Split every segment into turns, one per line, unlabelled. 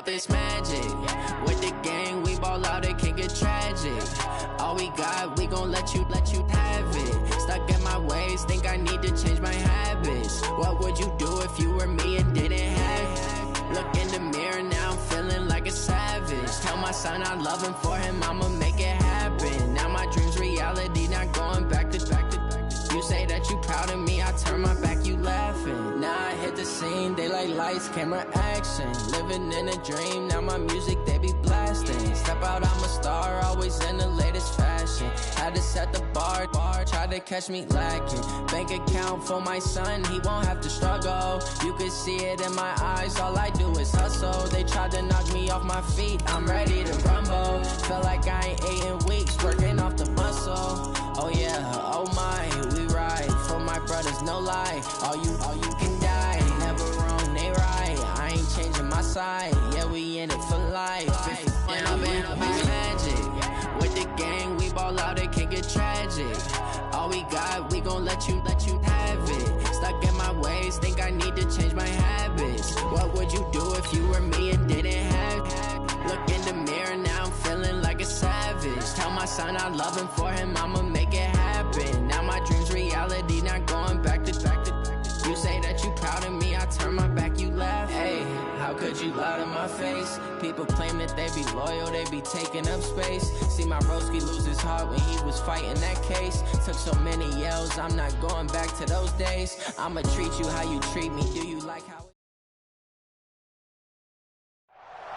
this magic. With the gang, we ball out, it can get tragic. All we got, we gon' let you have it. Stuck in my ways, think I need to change my habits. What would you do if you were me and didn't have it? Look in the mirror, now I'm feeling like a savage. Tell my son I love him, for him I'ma make it happen. Now my dream's reality, not going back to. You say that you proud of me, I turn my back, you laughing. Now I hit the scene, they like lights, camera, action. Living in a dream, now my music, they be blasting. Step out, I'm a star, always in the latest fashion. Had to set the bar, tried to catch me lacking. Bank account for my son, he won't have to struggle. You can see it in my eyes, all I do is hustle. They tried to knock me off my feet, I'm ready to rumble. Feel like I ain't ate in weeks, working off the muscle. Oh yeah, oh my, we ride for my brothers, no lie. All you can die, never wrong, they right. I ain't changing my side, yeah, we in it for life. Now I've been magic. With the gang, we ball out, it can get tragic. All we got, we gon' let you have it. Stuck in my ways, think I need to change my habits. What would you do if you were me and didn't have it? Look in the mirror, now I'm feeling like a savage. Tell my son I love him, for him I'ma make it happen. Now my dream's reality, not going back to. You say that you proud of me, I turn my back, you laugh. Hey, how could you lie to my face? People claim that they be loyal, they be taking up space. See my broski lose his heart when he was fighting that case. Took so many yells, I'm not going back to those days. I'ma treat you how you treat me, do you like how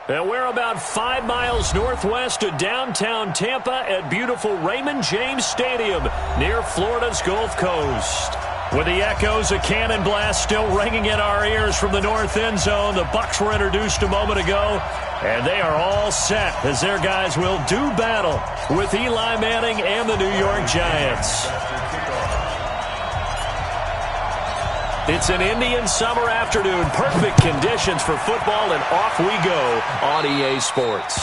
And we're about 5 miles northwest of downtown Tampa at beautiful Raymond James Stadium near Florida's Gulf Coast. With the echoes of cannon blast still ringing in our ears from the north end zone, the Bucs were introduced a moment ago, and they are all set as their guys will do battle with Eli Manning and the New York Giants. It's an Indian summer afternoon, perfect conditions for football, and off we go on EA Sports.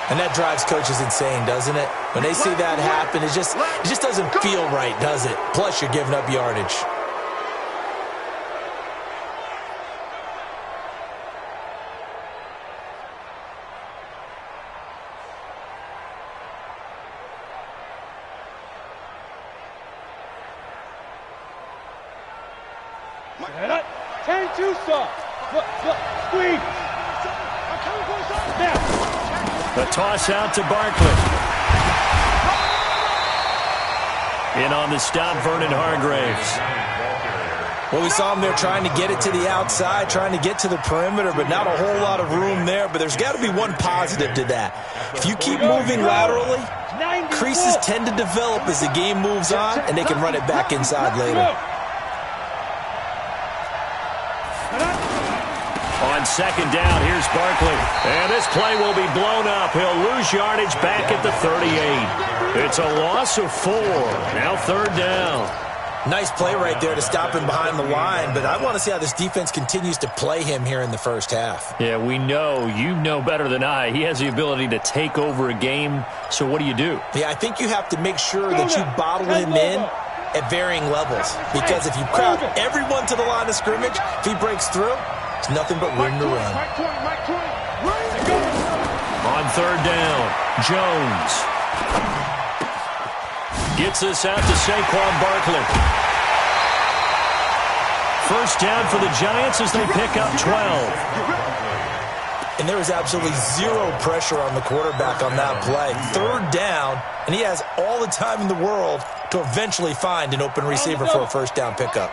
And that drives coaches insane, doesn't it? When they see that happen, it just doesn't feel right, does it? Plus, you're giving up yardage.
The toss out to Barkley. In on the stop, Vernon Hargreaves.
Well, we saw him there trying to get it to the outside, trying to get to the perimeter, but not a whole lot of room there. But there's got to be one positive to that. If you keep moving laterally, creases tend to develop as the game moves on, and they can run it back inside later.
On second down, here's Barkley. And this play will be blown up. He'll lose yardage back at the 38. It's a loss of 4. Now third down.
Nice play right there to stop him behind the line, but I want to see how this defense continues to play him here in the first half.
Yeah, we know. You know better than I. He has the ability to take over a game. So what do you do?
Yeah, I think you have to make sure that you bottle him in at varying levels, because if you crowd everyone to the line of scrimmage, if he breaks through, it's nothing but room to run.
On third down, Jones gets this out to Saquon Barkley. First down for the Giants as they pick up 12.
And there is absolutely zero pressure on the quarterback on that play. Third down, and he has all the time in the world to eventually find an open receiver for a first down pickup.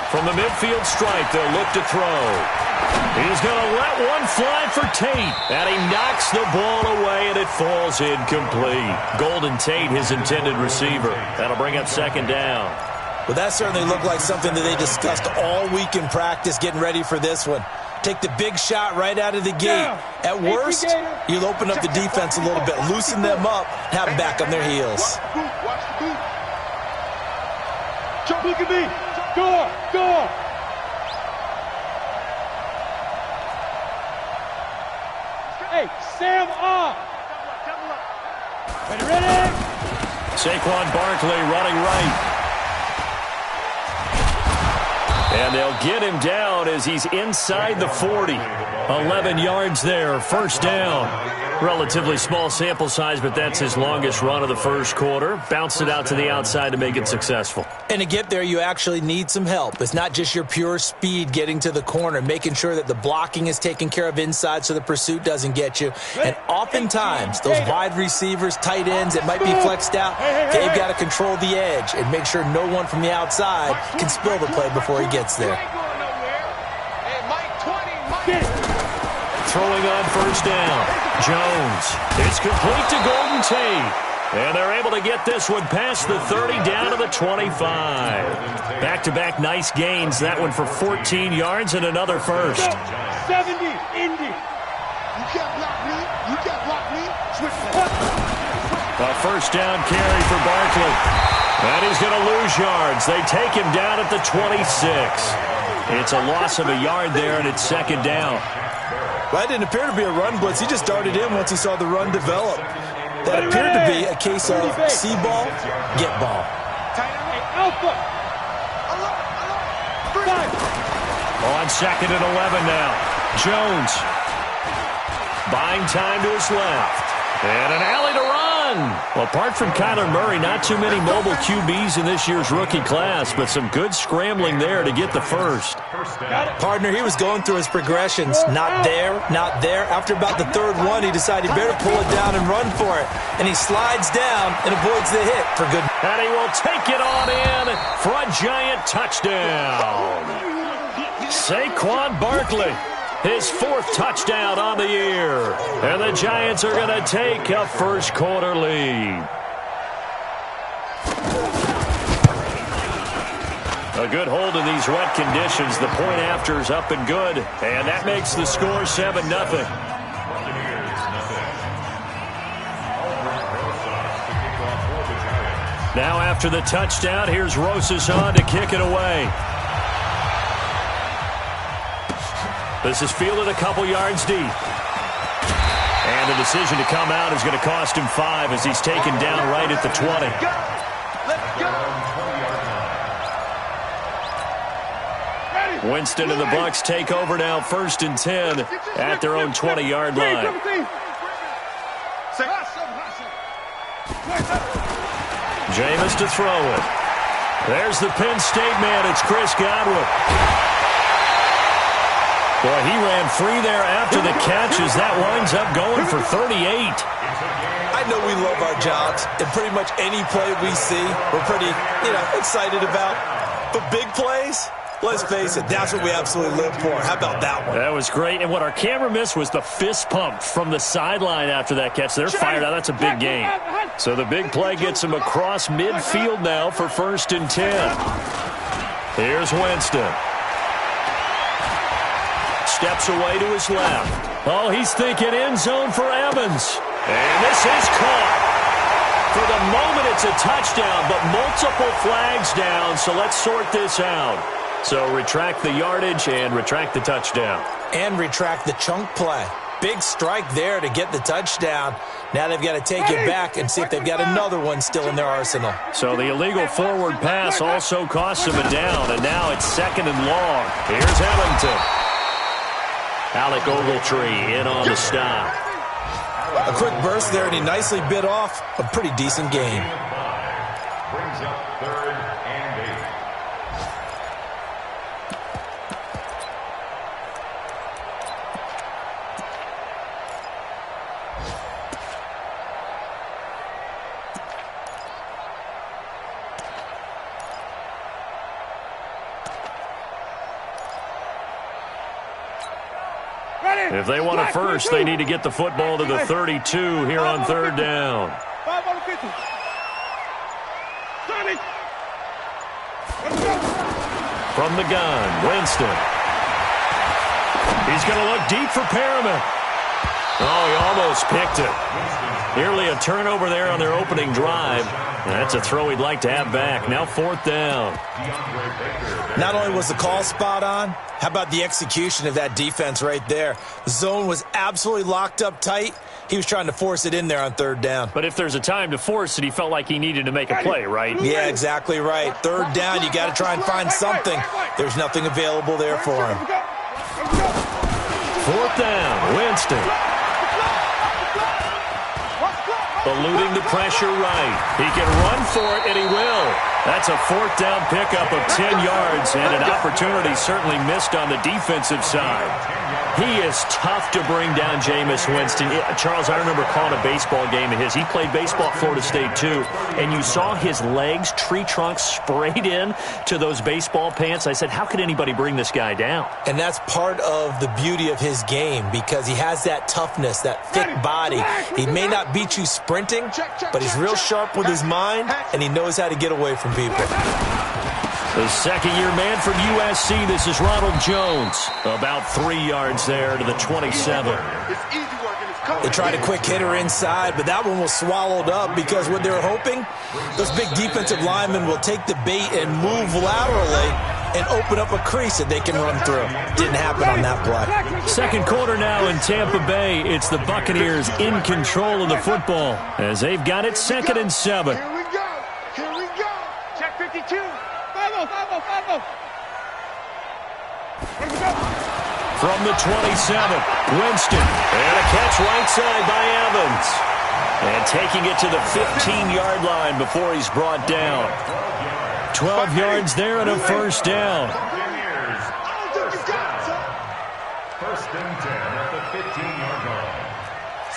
From the midfield stripe, they'll look to throw. He's going to let one fly for Tate. And he knocks the ball away, and it falls incomplete. Golden Tate, his intended receiver. That'll bring up second down.
Well, that certainly looked like something that they discussed all week in practice, getting ready for this one. Take the big shot right out of the gate. At worst, you'll open up the defense a little bit, loosen them up, and have them back on their heels.
Look at me. Go. Hey, Sam off. Ready.
Saquon Barkley running right. And they'll get him down as he's inside the 40. 11 yards there, first down. Relatively small sample size, but that's his longest run of the first quarter. Bounced it out to the outside to make it successful.
And to get there, you actually need some help. It's not just your pure speed getting to the corner, making sure that the blocking is taken care of inside so the pursuit doesn't get you. And oftentimes, those wide receivers, tight ends that might be flexed out, they've got to control the edge and make sure no one from the outside can spill the play before he gets there.
Throwing on first down. Jones. It's complete to Golden Tate. And they're able to get this one past the 30 down to the 25. Back-to-back nice gains. That one for 14 yards and another first.
70, Indy. You can't block me. You can't block me. Switch.
A first down carry for Barkley. And he's going to lose yards. They take him down at the 26. It's a loss of a yard there, and it's second down.
Well, that didn't appear to be a run blitz. He just darted in once he saw the run develop. That appeared to be a case of see ball, get ball.
Alpha.
On second and 11 now. Jones. Buying time to his left. And an alley to run. Well, apart from Kyler Murray, not too many mobile QBs in this year's rookie class, but some good scrambling there to get the first.
Partner, he was going through his progressions. Not there, not there. After about the third one, he decided he better pull it down and run for it. And he slides down and avoids the hit for good.
And he will take it on in for a giant touchdown. Saquon Barkley. His fourth touchdown on the year. And the Giants are going to take a first quarter lead. A good hold in these wet conditions. The point after is up and good. And that makes the score 7-0. Now after the touchdown, here's Rosas on to kick it away. This is fielded a couple yards deep. And the decision to come out is going to cost him 5 as he's taken down right at the 20. Winston and the Bucs take over now, 1st and 10 at their own 20-yard line. Jameis to throw it. There's the Penn State man. It's Chris Godwin. Boy, he ran free there after the catch as that winds up going for 38.
I know we love our jobs, and pretty much any play we see, we're pretty, excited about. But big plays, let's face it, that's what we absolutely live for. How about that one?
That was great, and what our camera missed was the fist pump from the sideline after that catch. They're fired out. That's a big gain. So the big play gets him across midfield now for 1st and 10. Here's Winston. Steps away to his left. Oh, he's thinking end zone for Evans. And this is caught. For the moment, it's a touchdown, but multiple flags down, so let's sort this out. So retract the yardage and retract the touchdown.
And retract the chunk play. Big strike there to get the touchdown. Now they've got to take it back and see if they've got another one still in their arsenal.
So the illegal forward pass also costs him a down, and now it's 2nd and long. Here's Ellington. Alec Ogletree in on the stop.
A quick burst there, and he nicely bit off a pretty decent gain.
Brings up 3rd and 8.
If they want a first, they need to get the football to the 32 here on 3rd down. From the gun, Winston. He's going to look deep for Perriman. Oh, he almost picked it. Nearly a turnover there on their opening drive. That's a throw he'd like to have back. Now 4th down.
Not only was the call spot on, how about the execution of that defense right there? The zone was absolutely locked up tight. He was trying to force it in there on 3rd down.
But if there's a time to force it, he felt like he needed to make a play, right?
Yeah, exactly right. 3rd down, you got to try and find something. There's nothing available there for him.
4th down, Winston. Eluding the pressure right. He can run for it, and he will. That's a 4th down pickup of 10 yards, and an opportunity certainly missed on the defensive side. He is tough to bring down, Jameis Winston. Charles, I remember calling a baseball game of his. He played baseball at Florida State, too, and you saw his legs, tree trunks sprayed in to those baseball pants. I said, how could anybody bring this guy down?
And that's part of the beauty of his game because he has that toughness, that thick body. He may not beat you sprinting, but he's real sharp with his mind, and he knows how to get away from people.
The second-year man from USC, this is Ronald Jones. About 3 yards there to the 27.
They tried a quick hitter inside, but that one was swallowed up because what they were hoping, those big defensive linemen will take the bait and move laterally and open up a crease that they can run through. Didn't happen on that play.
Second quarter now in Tampa Bay. It's the Buccaneers in control of the football as they've got it 2nd and 7.
Here we go. Here we go.
Check 52. 5-0, 5-0, 5-0.
From the 27, Winston. And a catch right side by Evans. And taking it to the 15-yard line before he's brought down. 12 yards there and a 1st down.
First and 10 at the 15-yard line.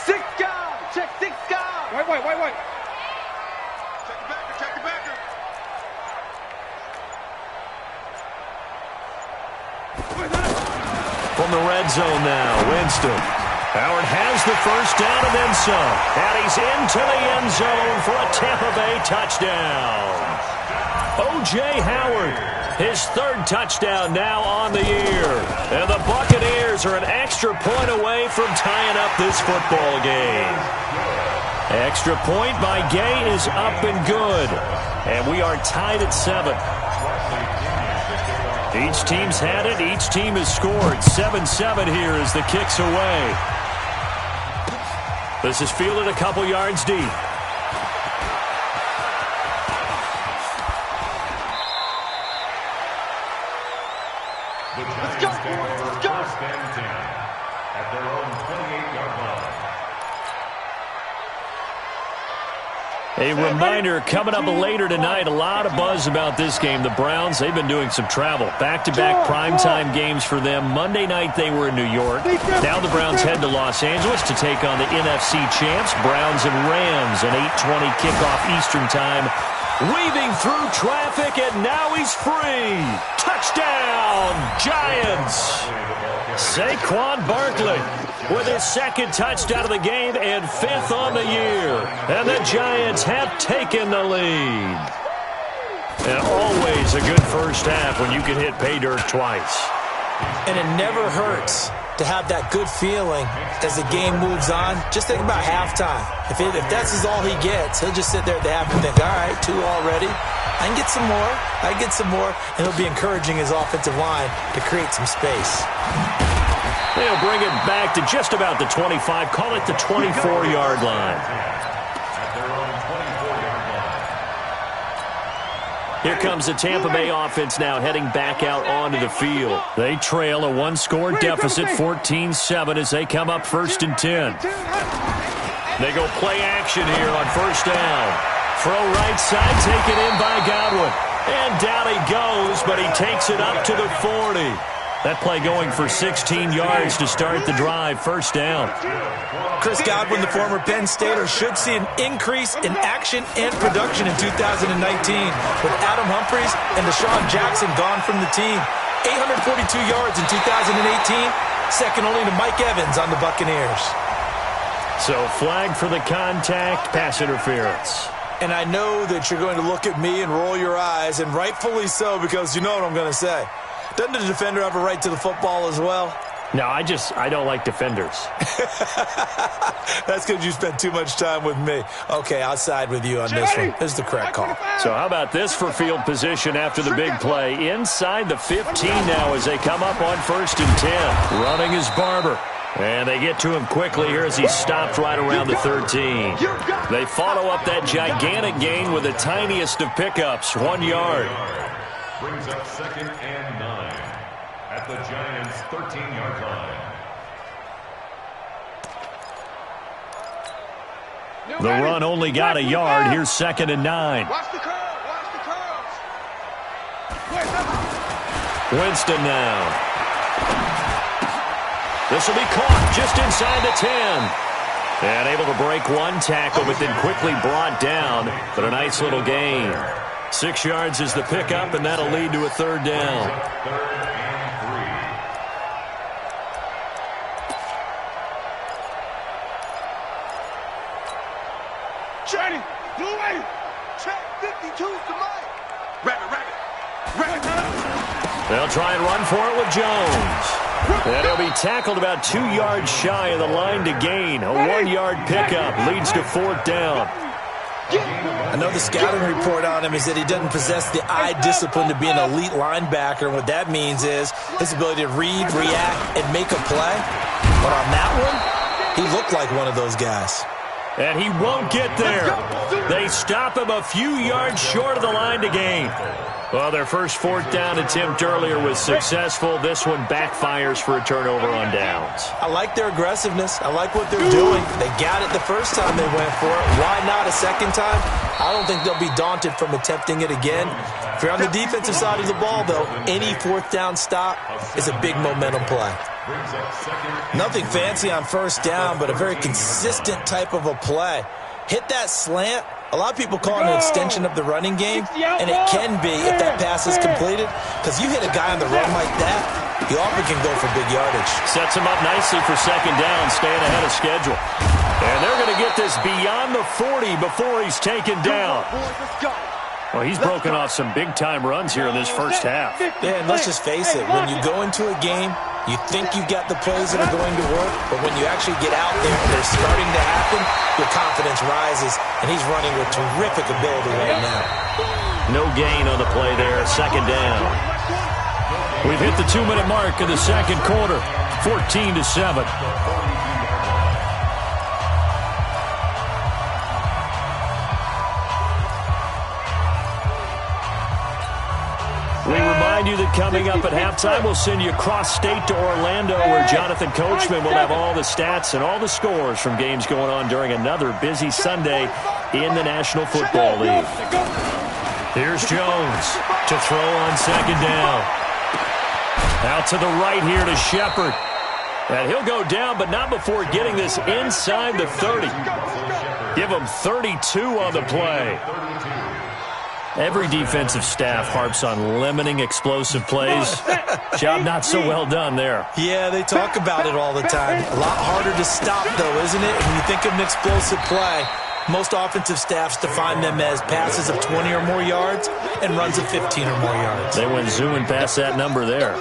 6 guard. Check 6 guard. Wait.
Check the backer.
From the red zone now, Winston. Howard has the 1st down and then some. And he's into the end zone for a Tampa Bay touchdown. O.J. Howard, his 3rd touchdown now on the year. And the Buccaneers are an extra point away from tying up this football game. Extra point by Gay is up and good. And we are tied at 7. Each team's had it. Each team has scored. 7-7 here as the kick's away. This is fielded a couple yards deep.
Let's go, boys. Let's go. First and 10 at their own 28-yard line.
A reminder, coming up later tonight, a lot of buzz about this game. The Browns, they've been doing some travel. Back-to-back primetime games for them. Monday night, they were in New York. Now the Browns head to Los Angeles to take on the NFC champs, Browns and Rams, an 8:20 kickoff Eastern time. Weaving through traffic, and now he's free. Touchdown, Giants! Saquon Barkley with his 2nd touchdown of the game and 5th on the year. And the Giants have taken the lead. And always a good first half when you can hit pay dirt twice.
And it never hurts to have that good feeling as the game moves on. Just think about halftime. If that's all he gets, he'll just sit there at the half and think, all right, 2 already. I can get some more. And he'll be encouraging his offensive line to create some space.
They'll bring it back to just about the 25. Call it the 24-yard line. Here comes the Tampa Bay offense now heading back out onto the field. They trail a 1-score deficit, 14-7, as they come up 1st and 10. They go play action here on 1st down. Throw right side, taken in by Godwin. And down he goes, but he takes it up to the 40. That play going for 16 yards to start the drive. 1st down.
Chris Godwin, the former Penn Stater, should see an increase in action and production in 2019 with Adam Humphries and Deshaun Jackson gone from the team. 842 yards in 2018, second only to Mike Evans on the Buccaneers.
So flag for the contact, pass interference.
And I know that you're going to look at me and roll your eyes, and rightfully so, because you know what I'm going to say. Doesn't the defender have a right to the football as well?
No, I don't like defenders.
That's because you spent too much time with me. Okay, I'll side with you on this one. This is the correct call.
So how about this for field position after the big play? Inside the 15 now as they come up on 1st and 10. Running is Barber. And they get to him quickly here as he stopped right around the 13. They follow up that gigantic gain with the tiniest of pickups, 1 yard.
Brings up 2nd and 9 at the Giants' 13-yard line.
The run only got a yard. Here's 2nd and 9.
Watch the curve. Watch the curves.
Winston now. This will be caught just inside the 10. And able to break one tackle, but then quickly brought down. But a nice little gain. 6 yards is the pickup, and that'll lead to a 3rd down.
3rd and 3.
Johnny, blue way. Check 52's the mic. Rabbit.
They'll try and run for it with Jones. And he'll be tackled about 2 yards shy of the line to gain. A 1-yard pickup leads to 4th down.
I know the scouting report on him is that he doesn't possess the eye discipline to be an elite linebacker. And what that means is his ability to read, react, and make a play. But on that one, he looked like one of those guys.
And he won't get there. They stop him a few yards short of the line to gain. Well, their first 4th down attempt earlier was successful. This one backfires for a turnover on downs.
I like their aggressiveness. I like what they're doing. They got it the first time they went for it. Why not a second time? I don't think they'll be daunted from attempting it again. If you're on the defensive side of the ball, though, any 4th down stop is a big momentum play. Nothing fancy on 1st down, but a very consistent type of a play. Hit that slant. A lot of people call it an extension of the running game, and it can be if that pass is completed, because you hit a guy on the run like that, he often can go for big yardage.
Sets him up nicely for 2nd down, staying ahead of schedule. And they're going to get this beyond the 40 before he's taken down. Well, he's broken off some big-time runs here in this first half.
Yeah, and let's just face it. When you go into a game, you think you've got the plays that are going to work, but when you actually get out there and they're starting to happen, your confidence rises, and he's running with terrific ability right now.
No gain on the play there, 2nd down. We've hit the 2-minute mark of the 2nd quarter, 14-7. We remind you that coming up at halftime, we'll send you cross-state to Orlando, where Jonathan Coachman will have all the stats and all the scores from games going on during another busy Sunday in the National Football League. Here's Jones to throw on 2nd down. Out to the right here to Shepard. And he'll go down, but not before getting this inside the 30. Give him 32 on the play. Every defensive staff harps on limiting explosive plays. Job not so well done there.
Yeah, they talk about it all the time. A lot harder to stop, though, isn't it? When you think of an explosive play, most offensive staffs define them as passes of 20 or more yards and runs of 15 or more yards.
They went zooming past that number there.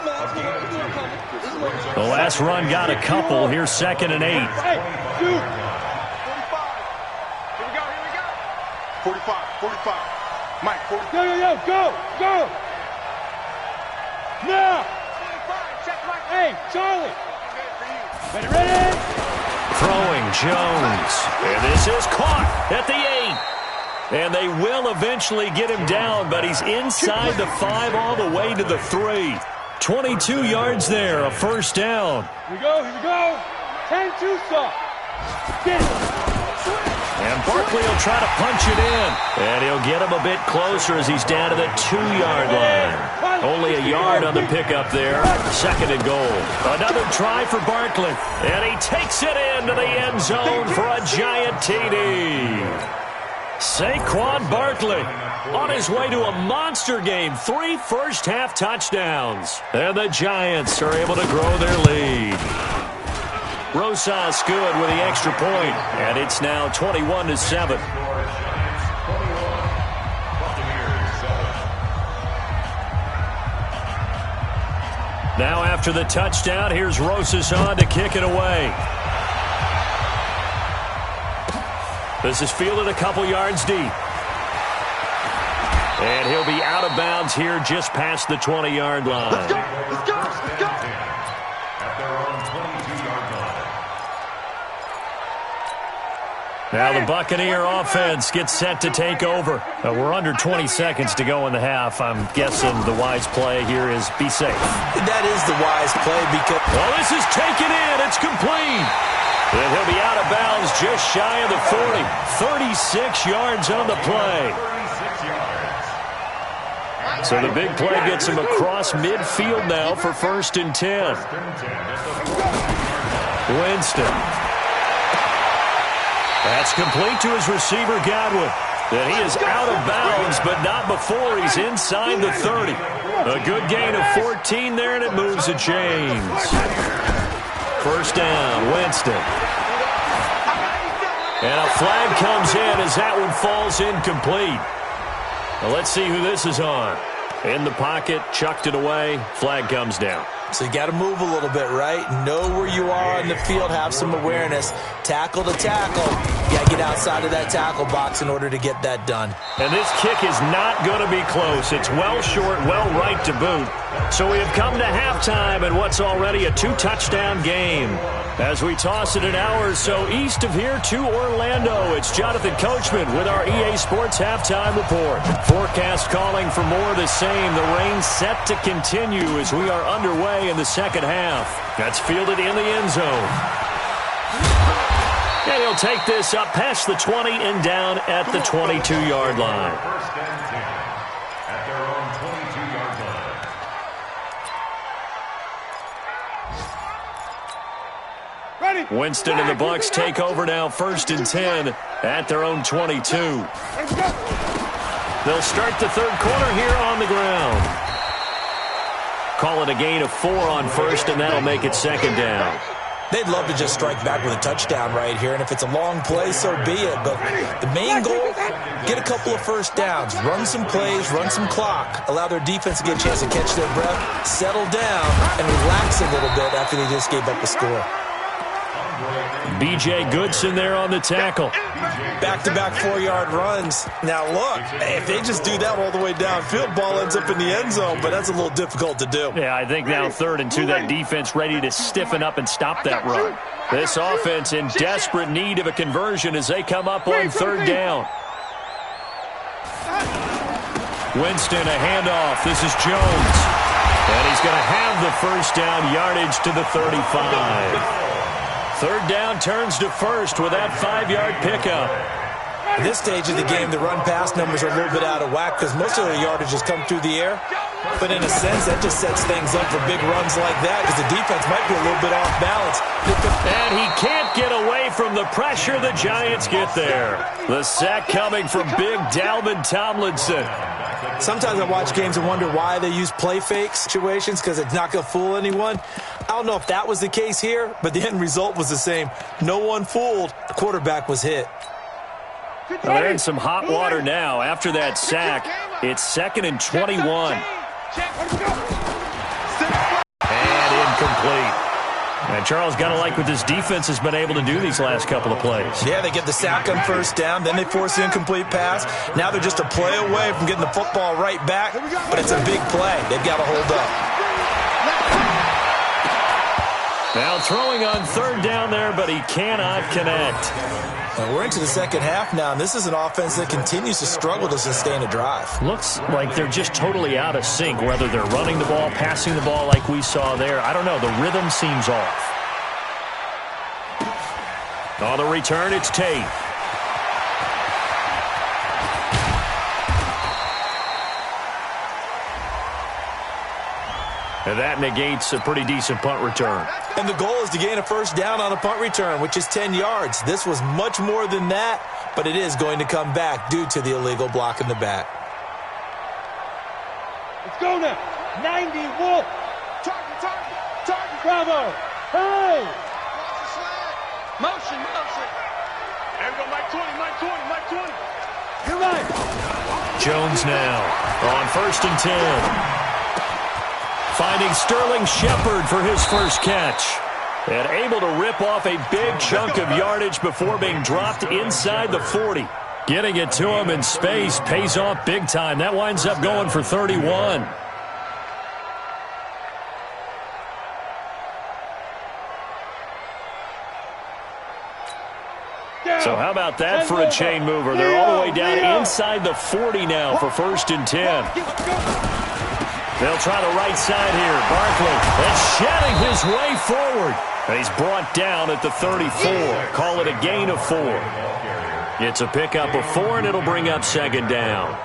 The last run got a couple. Here's 2nd and 8.
Here we go. 45. Mike, 40. Go. Now. Hey, Charlie. Ready?
Throwing Jones. And this is caught at the 8. And they will eventually get him down, but he's inside the 5 all the way to the 3. 22 yards there, a 1st down.
Here we go. 10-2 stop. Get it.
And Barkley will try to punch it in. And he'll get him a bit closer as he's down to the 2-yard line. Only a yard on the pickup there. 2nd and goal. Another try for Barkley. And he takes it into the end zone for a giant TD. Saquon Barkley on his way to a monster game. 3 first-half touchdowns. And the Giants are able to grow their lead. Rosas good with the extra point, and it's now 21-7. Now after the touchdown, here's Rosas on to kick it away. This is fielded a couple yards deep. And he'll be out of bounds here just past the 20-yard line.
Let's go, let's go, let's go.
At their own 22-yard line.
Now the Buccaneer offense gets set to take over. We're under 20 seconds to go in the half. I'm guessing the wise play here is be safe.
That is the wise play because...
Well, this is taken in. It's complete. And he'll be out of bounds just shy of the 40. 36 yards on the play.
36 yards.
So the big play gets him across midfield now for 1st and 10. Winston. That's complete to his receiver, Godwin. And he is out of bounds, but not before he's inside the 30. A good gain of 14 there, and it moves the chains. 1st down, Winston. And a flag comes in as that one falls incomplete. Well, let's see who this is on. In the pocket, chucked it away, flag comes down.
So you got to move a little bit, right? Know where you are on the field, have some awareness. Tackle to tackle. You got to get outside of that tackle box in order to get that done.
And this kick is not going to be close. It's well short, well right to boot. So we have come to halftime in what's already a 2-touchdown game. As we toss it an hour or so east of here to Orlando, it's Jonathan Coachman with our EA Sports Halftime Report. Forecast calling for more of the same. The rain set to continue as we are underway in the second half. That's fielded in the end zone. And he'll take this up past the 20 and down at the 22-yard line.
1st and 10. At their own 22-yard line.
Winston and the Bucs take over now, 1st and 10 at their own 22. They'll start the third quarter here on the ground. Call it a gain of 4 on 1st, and that'll make it 2nd down.
They'd love to just strike back with a touchdown right here, and if it's a long play, so be it. But the main goal, get a couple of 1st downs, run some plays, run some clock, allow their defense to get a chance to catch their breath, settle down, and relax a little bit after they just gave up a score.
B.J. Goodson there on the tackle.
Back-to-back 4-yard runs. Now, look, if they just do that all the way downfield, ball ends up in the end zone, but that's a little difficult to do.
Yeah, I think now 3rd and 2, that defense ready to stiffen up and stop that run. This offense in desperate need of a conversion as they come up on 3rd down. Winston, a handoff. This is Jones. And he's going to have the 1st down yardage to the 35. 3rd down turns to 1st with that 5-yard pickup.
At this stage of the game, the run-pass numbers are a little bit out of whack because most of their yardage has come through the air. But in a sense, that just sets things up for big runs like that because the defense might be a little bit off balance.
And he can't get away from the pressure the Giants get there. The sack coming from big Dalvin Tomlinson.
Sometimes I watch games and wonder why they use play fake situations because it's not going to fool anyone. I don't know if that was the case here, but the end result was the same. No one fooled. The quarterback was hit.
Well, they're in some hot water now. After that sack, it's 2nd and 21. And incomplete. And Charles, got to like what this defense has been able to do these last couple of plays.
Yeah, they get the sack on 1st down, then they force the incomplete pass. Now they're just a play away from getting the football right back, but it's a big play. They've got to hold up.
Now throwing on 3rd down there, but he cannot connect.
And we're into the second half now, and this is an offense that continues to struggle to sustain a drive.
Looks like they're just totally out of sync, whether they're running the ball, passing the ball like we saw there. I don't know. The rhythm seems off. On the return, it's Tate. And that negates a pretty decent punt return.
And the goal is to gain a 1st down on a punt return, which is 10 yards. This was much more than that, but it is going to come back due to the illegal block in the back.
Let's go now. 90, Wolf. Target. Bravo. Hey. Motion. And go Mike 20. You're right.
Jones now on 1st and 10. Finding Sterling Shepard for his first catch. And able to rip off a big chunk of yardage before being dropped inside the 40. Getting it to him in space pays off big time. That winds up going for 31. So how about that for a chain mover? They're all the way down inside the 40 now for 1st and 10. They'll try the right side here. Barkley and shedding his way forward. And he's brought down at the 34. Call it a gain of 4. It's a pickup of 4, and it'll bring up 2nd down.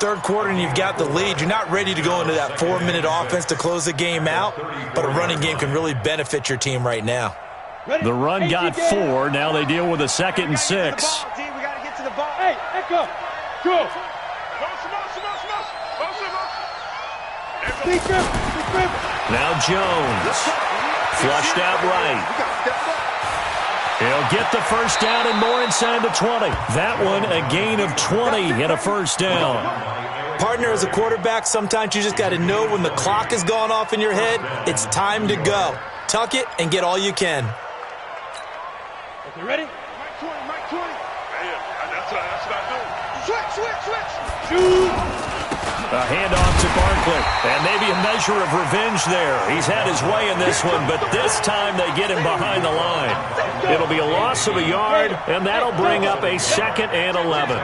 Third quarter and you've got the lead. You're not ready to go into that 4-minute offense to close the game out, but a running game can really benefit your team right now.
The run got 4. Now they deal with a 2nd and 6.
We got to get to the ball. Hey, Echo, go.
Now Jones. Flushed out right. He'll get the first down and more inside the 20. That one a gain of 20 and a 1st down.
Partner, as a quarterback, sometimes you just got to know when the clock has gone off in your head, it's time to go. Tuck it and get all you can.
You ready?
Mike 20. That's what I do. Switch.
A handoff to Barkley. And maybe a measure of revenge there. He's had his way in this one, but this time they get him behind the line. It'll be a loss of a yard, and that'll bring up a 2nd and 11.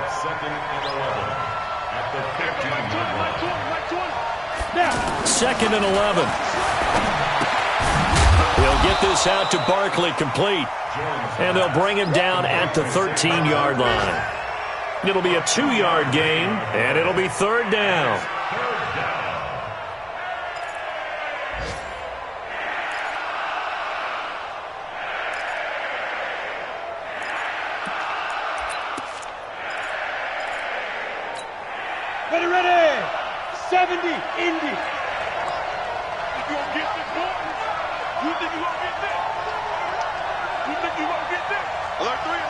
2nd and 11. He'll get this out to Barkley complete. And they'll bring him down at the 13-yard line. It'll be a 2-yard gain, and it'll be 3rd down.
Ready. 70, Indy.
You gonna get this, boy? You think you gonna get this? Alert 3.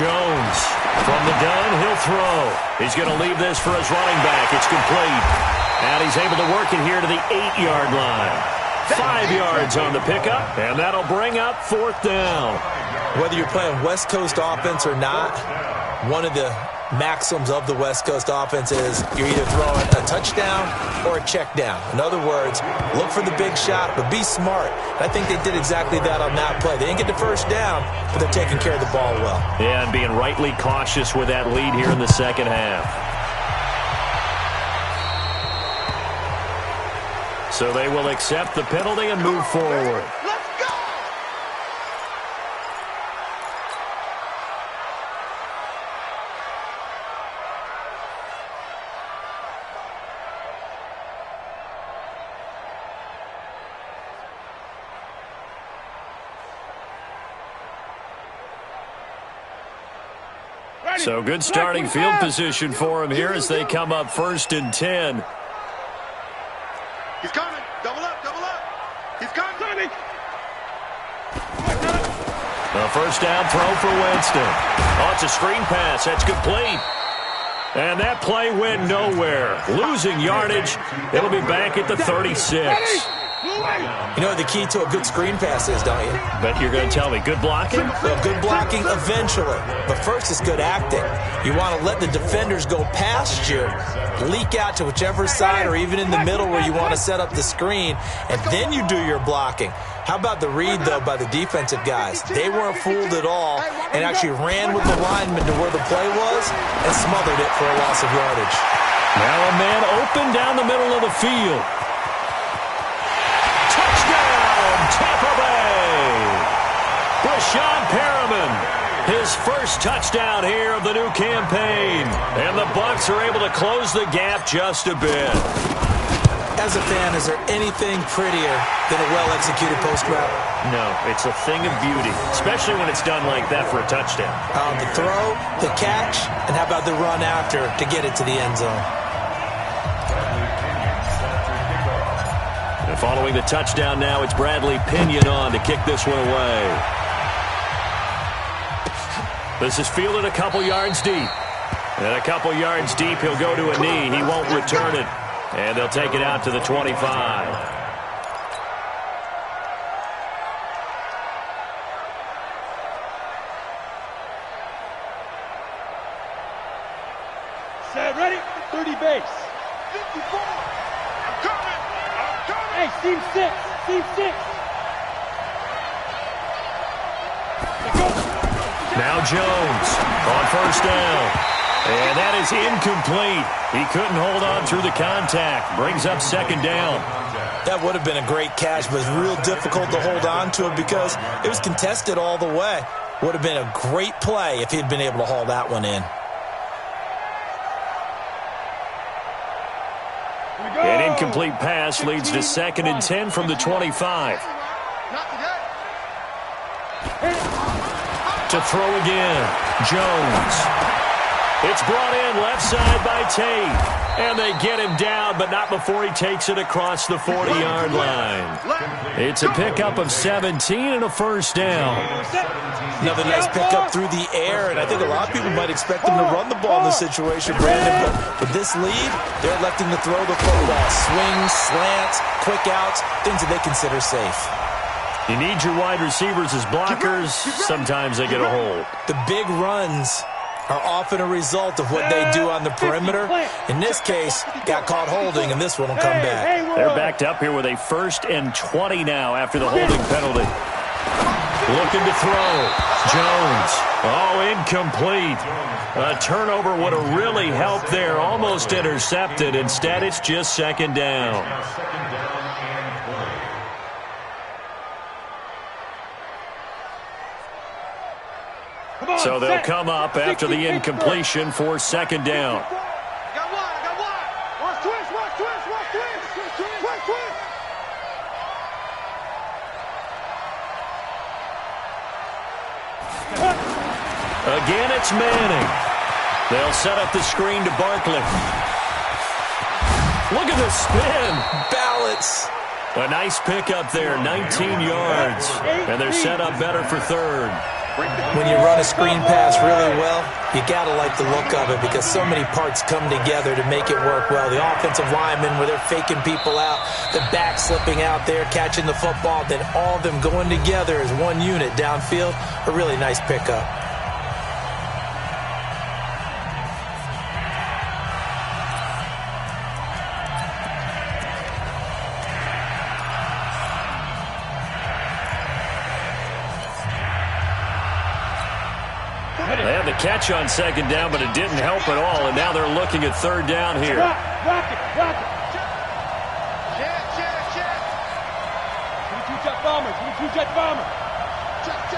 Jones from the gun, he'll throw. He's going to leave this for his running back. It's complete. And he's able to work it here to the 8-yard line. 5 yards on the pickup, and that'll bring up 4th down.
Whether you're playing West Coast offense or not, one of the maxims of the West Coast offense is you're either throwing a touchdown or a check down. In other words, look for the big shot, but be smart. And I think they did exactly that on that play. They didn't get the first down, but they're taking care of the ball well.
Yeah, and being rightly cautious with that lead here in the second half. So they will accept the penalty and move forward. So good starting field position for him here as they come up 1st and 10.
He's coming. Double up. He's coming.
A 1st down throw for Winston. Oh, it's a screen pass. That's complete. And that play went nowhere. Losing yardage. It'll be back at the 36.
You know what the key to a good screen pass is, don't you?
But you're going to tell me, good blocking?
Well, good blocking eventually. But first is good acting. You want to let the defenders go past you, leak out to whichever side or even in the middle where you want to set up the screen, and then you do your blocking. How about the read, though, by the defensive guys? They weren't fooled at all and actually ran with the lineman to where the play was and smothered it for a loss of yardage.
Now a man open down the middle of the field. Tampa Bay. Brashad Perriman, his first touchdown here of the new campaign. And the Bucs are able to close the gap just a bit.
As a fan, is there anything prettier than a well-executed post route?
No, it's a thing of beauty, especially when it's done like that for a touchdown.
The throw, the catch, and how about the run after to get it to the end zone?
And following the touchdown now, it's Bradley Pinion on to kick this one away. This is fielded a couple yards deep. And a couple yards deep, he'll go to a knee. He won't return it. And they'll take it out to the 25.
Set, ready? 30 base.
54. I'm coming.
Hey, seam 6. Seam 6.
Now Jones on first down. And that is incomplete. He couldn't hold on through the contact. Brings up second down.
That would have been a great catch, but it's real difficult to hold on to it because it was contested all the way. Would have been a great play if he'd been able to haul that one in.
An incomplete pass leads to 2nd and 10 from the 25. To throw again, Jones. It's brought in left side by Tate. And they get him down, but not before he takes it across the 40-yard line. It's a pickup of 17 and a first down.
Another nice pickup through the air, and I think a lot of people might expect him to run the ball in this situation, Brandon, but with this lead, they're electing to throw the football. Swings, slants, quick outs, things that they consider safe.
You need your wide receivers as blockers. Sometimes they get a hold.
The big runs are often a result of what they do on the perimeter. In this case, got caught holding, and this one will come back.
They're backed up here with a 1st and 20 now after the holding penalty. Looking to throw. Jones. Oh, incomplete. A turnover would have really helped there. Almost intercepted. Instead, it's just 2nd down. So they'll come up after the incompletion for 2nd down.
I got one. Watch twist.
Again, it's Manning. They'll set up the screen to Barkley. Look at the spin.
Balance.
A nice pickup there, 19 yards. And they're set up better for 3rd.
When you run a screen pass really well, you got to like the look of it because so many parts come together to make it work well. The offensive linemen, where they're faking people out, the back slipping out there, catching the football, then all of them going together as one unit downfield. A really nice pickup.
They had the catch on 2nd down, but it didn't help at all, and now they're looking at 3rd down here.
Rock it. Check. 22-jet bomber. Check.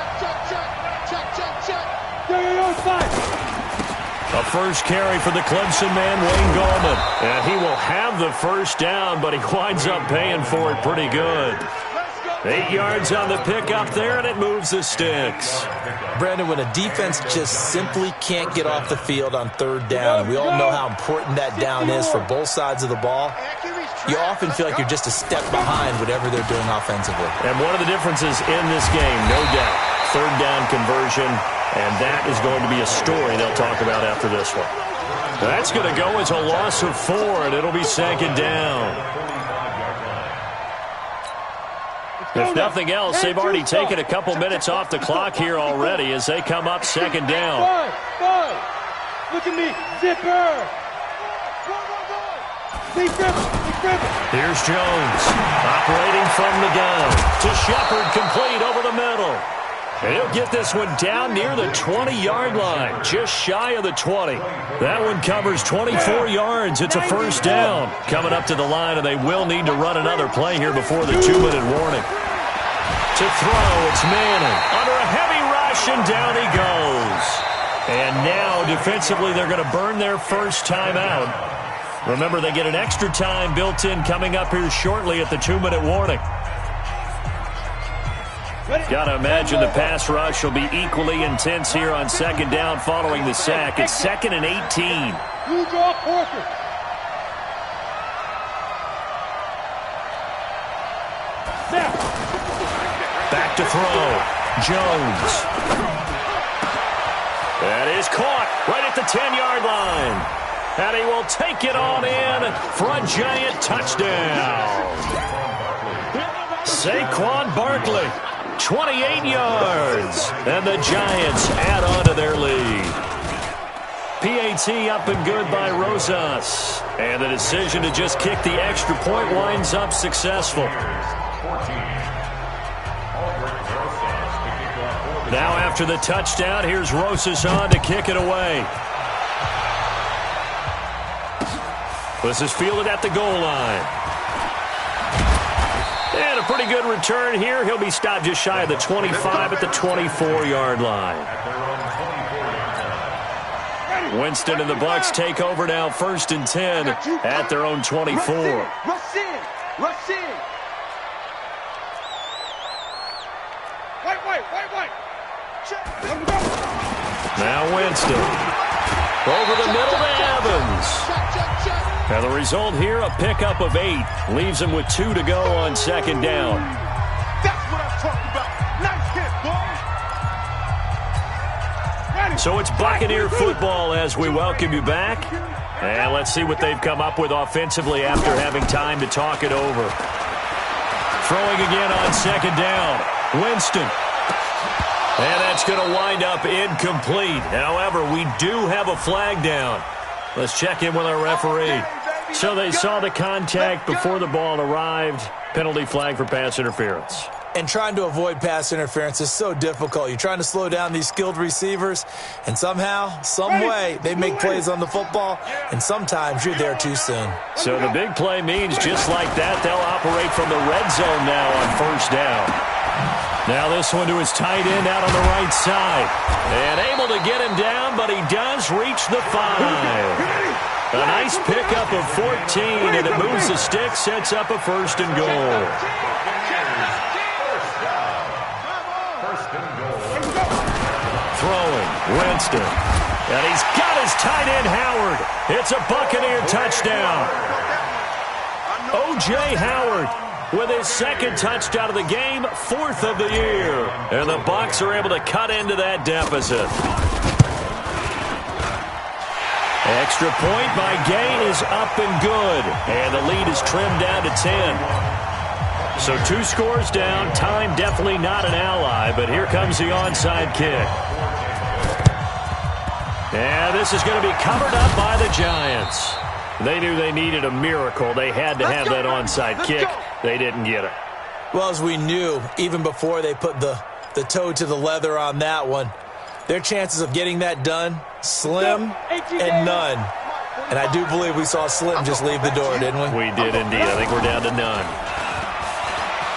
Yo, side.
A first carry for the Clemson man, Wayne Gallman. And he will have the first down, but he winds up paying for it pretty good. 8 yards on the pickup there, and it moves the sticks.
Brandon, when a defense just simply can't get off the field on 3rd down, we all know how important that down is for both sides of the ball, you often feel like you're just a step behind whatever they're doing offensively.
And one of the differences in this game, no doubt, 3rd down conversion, and that is going to be a story they'll talk about after this one. That's going to go as a loss of 4, and it'll be 2nd down. If nothing else, they've already taken a couple minutes off the clock here already as they come up 2nd down.
Five. Look at me. Zipper. Big dribble.
Here's Jones operating from the gun to Shepard, complete over the middle. And he'll get this one down near the 20-yard line, just shy of the 20. That one covers 24 yards. It's a first down. Coming up to the line, and they will need to run another play here before the 2-minute warning. To throw, it's Manning under a heavy rush, and down he goes. And now, defensively, they're going to burn their first timeout. Remember, they get an extra time built in coming up here shortly at the 2-minute warning. Got to imagine the pass rush will be equally intense here on 2nd down following the sack. It's 2nd and 18.
You draw Porter.
Back to throw. Jones. That is caught right at the 10-yard line. And he will take it on in for a giant touchdown. Saquon Barkley, 28 yards. And the Giants add on to their lead. PAT up and good by Rosas. And the decision to just kick the extra point winds up successful. Now after the touchdown, here's Rosas on to kick it away. This is fielded at the goal line. And a pretty good return here. He'll be stopped just shy of the 25 at the 24-yard line. Winston and the Bucs take over now, 1st and 10 at their own 24.
Rush in. Rush in. Wait.
Now Winston. Over the middle to Evans. And the result here, a pickup of 8. Leaves him with 2 to go on 2nd down.
That's what I'm talking about. Nice hit, boy.
So it's Buccaneer football as we welcome you back. And let's see what they've come up with offensively after having time to talk it over. Throwing again on 2nd down. Winston. And that's going to wind up incomplete. However, we do have a flag down. Let's check in with our referee. So they saw the contact before the ball arrived. Penalty flag for pass interference.
And trying to avoid pass interference is so difficult. You're trying to slow down these skilled receivers, and somehow, some way, they make plays on the football, and sometimes you're there too soon.
So the big play means just like that, they'll operate from the red zone now on 1st down. Now this one to his tight end out on the right side. And able to get him down, but he does reach the 5. A nice pickup of 14, and it moves the stick, sets up a 1st and goal. Throwing, Winston. And he's got his tight end, Howard. It's a Buccaneer touchdown. O.J. Howard with his 2nd touchdown of the game, 4th of the year. And the Bucs are able to cut into that deficit. Extra point by Gay is up and good. And the lead is trimmed down to 10. So 2 scores down. Time definitely not an ally, but here comes the onside kick. And this is going to be covered up by the Giants. They knew they needed a miracle. They had to have that onside kick. They didn't get it.
Well, as we knew, even before they put the toe to the leather on that one, their chances of getting that done, slim and none. And I do believe we saw Slim just leave the door, didn't we?
We did indeed. I think we're down to none.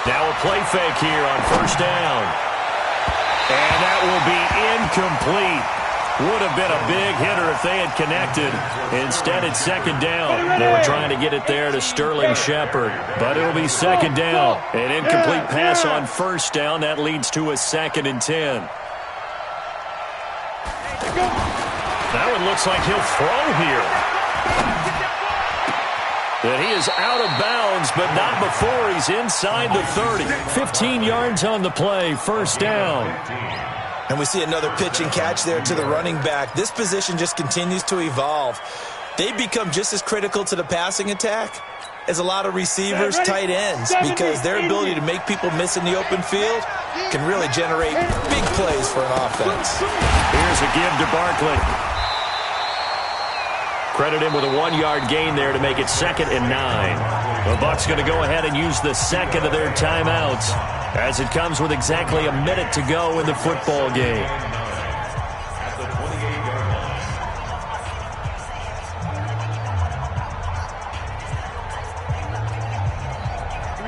Now a play fake here on 1st down. And that will be incomplete. Would have been a big hitter if they had connected. Instead, it's 2nd down. They were trying to get it there to Sterling Shepard. But it'll be 2nd down. An incomplete pass on 1st down. That leads to a 2nd and 10. That one looks like he'll throw here. And he is out of bounds, but not before he's inside the 30. 15 yards on the play, 1st down.
And we see another pitch and catch there to the running back. This position just continues to evolve. They become just as critical to the passing attack as a lot of receivers, tight ends, because their ability to make people miss in the open field can really generate big plays for an offense.
Here's a give to Barkley. Credit him with a 1-yard gain there to make it 2nd and 9. The Bucs going to go ahead and use the 2nd of their timeouts as it comes with exactly a minute to go in the football game.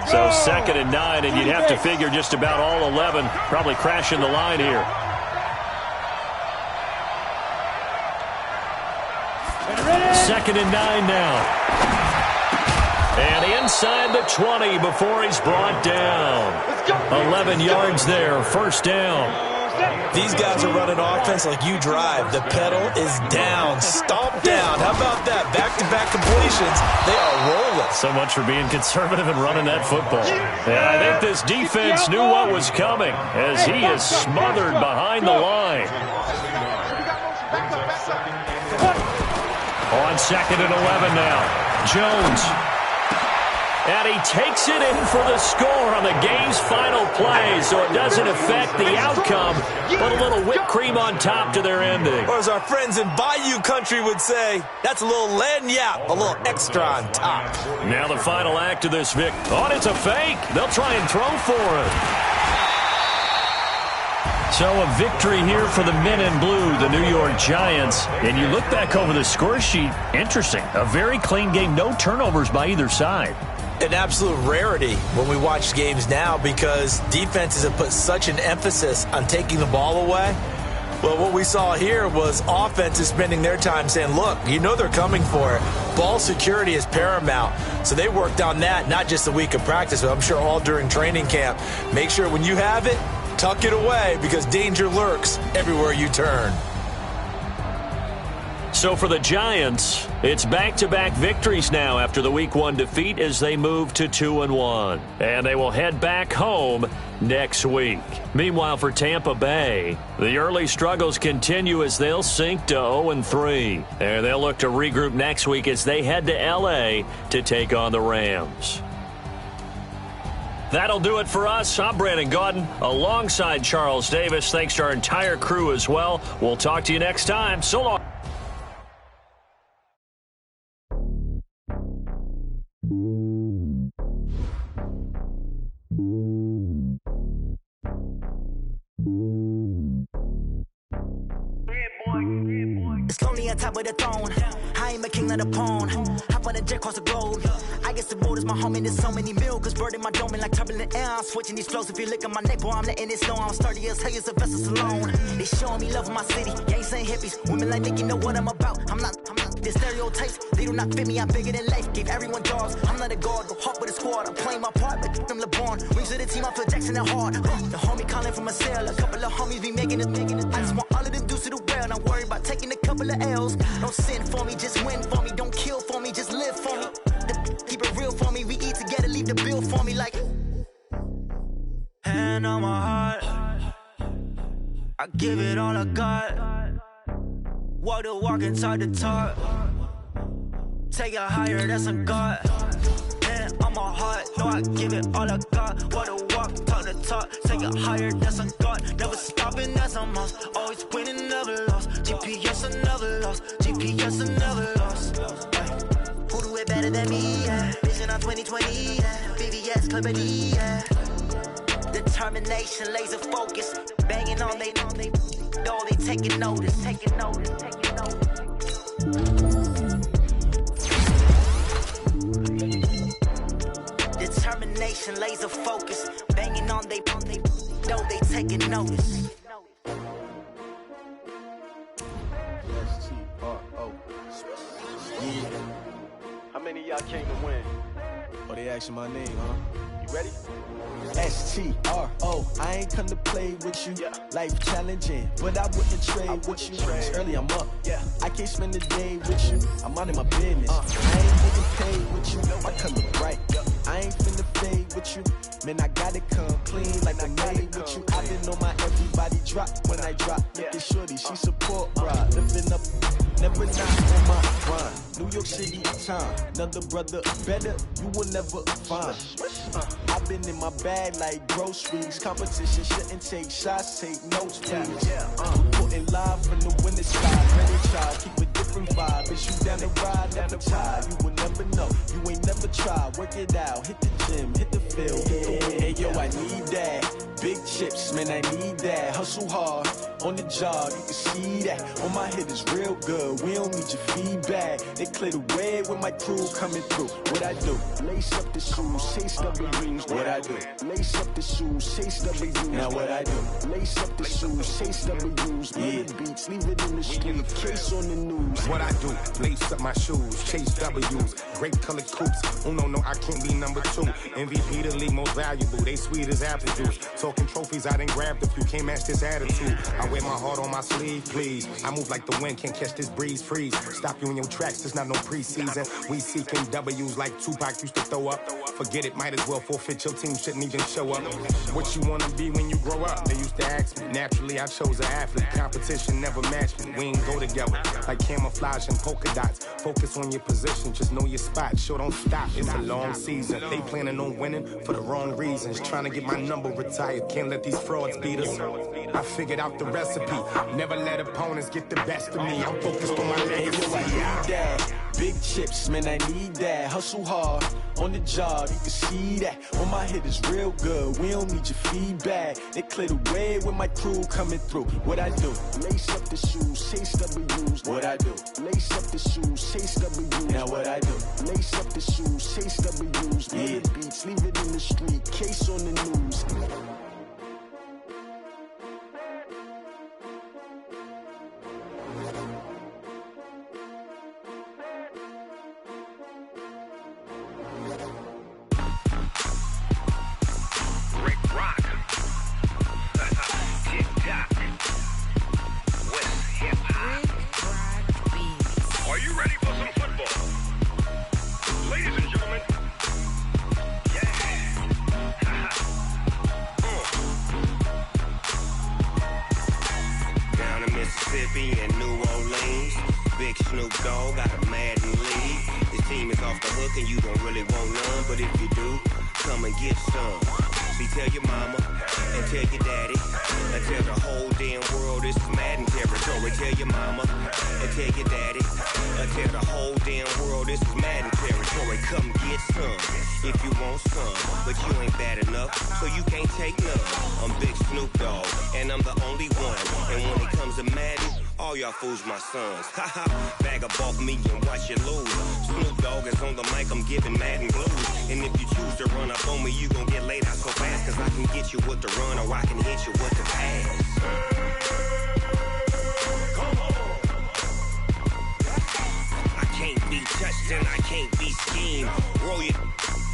So 2nd and 9, and you'd have to figure just about all 11 probably crashing the line here. Second and 9 now. And inside the 20 before he's brought down. 11 yards there, 1st down.
These guys are running offense like you drive. The pedal is down, stomp down. How about that? Back-to-back completions. They are rolling.
So much for being conservative and running that football. And I think this defense knew what was coming as he is smothered behind the line. On 2nd and 11 now. Jones. And he takes it in for the score on the game's final play, so it doesn't affect the outcome, but a little whipped cream on top to their ending.
Or as our friends in Bayou country would say, that's a little lagniappe, a little extra on top.
Now the final act of this Vic. Oh, it's a fake. They'll try and throw for it. So a victory here for the men in blue, the New York Giants. And you look back over the score sheet, interesting. A very clean game, no turnovers by either side.
An absolute rarity when we watch games now because defenses have put such an emphasis on taking the ball away. Well, what we saw here was offenses spending their time saying, look, you know they're coming for it. Ball security is paramount. So they worked on that, not just a week of practice, but I'm sure all during training camp. Make sure when you have it, tuck it away because danger lurks everywhere you turn.
So for the Giants, it's back-to-back victories now after the Week 1 defeat as they move to 2-1. And they will head back home next week. Meanwhile, for Tampa Bay, the early struggles continue as they'll sink to 0-3. And they'll look to regroup next week as they head to L.A. to take on the Rams. That'll do it for us. I'm Brandon Gaudin alongside Charles Davis. Thanks to our entire crew as well. We'll talk to you next time. So long.
It's lonely on top of the throne. I ain't a king of the pawn. Hop on a jet across the globe. I guess the road is my home and there's so many miracles burning my dome like turbulent air. I'm switching these flows. If you look at my neck, boy, I'm letting it slow. I'm sturdy as hell as a vessel alone. They showing me love in my city. Gang saying hippies. Women like Nick, you know what I'm about. I'm not the stereotypes. They do not fit me. I'm bigger than life. Gave everyone jaws. I'm not a guard. Go hard with a squad. I'm playing my part, but I'm LeBron. Wings of the team. I feel Jackson and hard. The homie calling from a cell. A couple of homies be making it. I just want all of them dudes to the well. Not worried about taking a couple of L's. Don't sin for me, just win for me. Don't kill for me, just live for me. Keep it real for me. We eat together, leave the bill for me like. Hand on my heart, I give it all I got. Walk the walk inside the talk. Take it higher, that's a God. Hand on my heart, no, I give it all I got. Walk the walk, talk the talk. Take it higher, that's a God. Never stopping, that's a must. Always winning, never lost. GPS, I never lost. GPS, I never lost. Who do it better than me? Yeah. Vision on 2020. Yeah. VVS, Clarity. Yeah. Determination, laser focus. Banging on they know they taking notice. Taking notice. Taking notice. Determination, laser focus. Banging on they know they taking notice.
Yeah. How many of y'all came to win? Oh, they asking my name, huh? You ready? S-T-R-O. I ain't come to play with you. Yeah. Life challenging, but I wouldn't trade with you. It's early, I'm up. Yeah. I can't spend the day with you. I'm minding my business. I ain't getting paid with you. My color bright. I ain't finna fade with you. Man, I gotta come clean like I made with you. I been on my everybody drop when I drop. Look at shorty, she support, bruh. Living up, never not on my grind. New York City time, another brother better, you will never find. I've been in my bag like groceries. Competition shouldn't take shots, take notes, please. Putting live from the winning side. Ready try, keep a different vibe. Is you down the ride, down the tide? You will never know, you ain't never tried. Work it out, hit the gym, hit the field, hit the wind. Hey yo, I need that. Big chips, man, I need that. Hustle hard, on the job, you can see that. On my hit is real good, we don't need your feedback. They clear the way with my crew coming through. What I do? Lace up the shoes, chase double rings. What I do? Lace up the shoes, chase double U's. Now what I do? Lace up the shoes, chase double U's. Yeah. Beats, leave it in the street, case on the news.
What I do? Lace up my shoes, chase W's. Great colored coops. Oh no, I can't be number 2. MVP the league most valuable. They sweet as apple juice. Talking trophies, I done grabbed a few. Can't match this attitude. I wear my heart on my sleeve, please. I move like the wind, can't catch this breeze, freeze. Stop you in your tracks, there's not no preseason. We seeking W's like Tupac used to throw up. Forget it, might as well forfeit, your team shouldn't even show up. What you wanna be when you grow up? They used to ask me. Naturally, I chose an athlete. Competition never matched me. We ain't go together like camouflage and polka dots. Focus on your position, just know your spot. Sure, don't stop, it's a long season. They planning on winning for the wrong reasons. Trying to get my number retired, can't let these frauds beat us. I figured out the recipe. Never let opponents get the best of me. I'm focused on my legacy.
Big chips, man, I need that. Hustle hard on the job, you can see that. On my hit is real good, we don't need your feedback. They clear the way with my crew coming through. What I do? Lace up the shoes, chase W's. What I do? Lace up the shoes, chase W's. Now what I do? Lace up the shoes, chase W's. Yeah. The beats, leave it in the street, case on the news.
Fools my sons. Haha, bag up off me and watch you lose. Snoop Dogg is on the mic, I'm giving Madden blues. And if you choose to run up on me, you gon' get laid out so fast. Cause I can get you with the run or I can hit you with the pass. Come on. I can't be touched and I can't be schemed. Roll you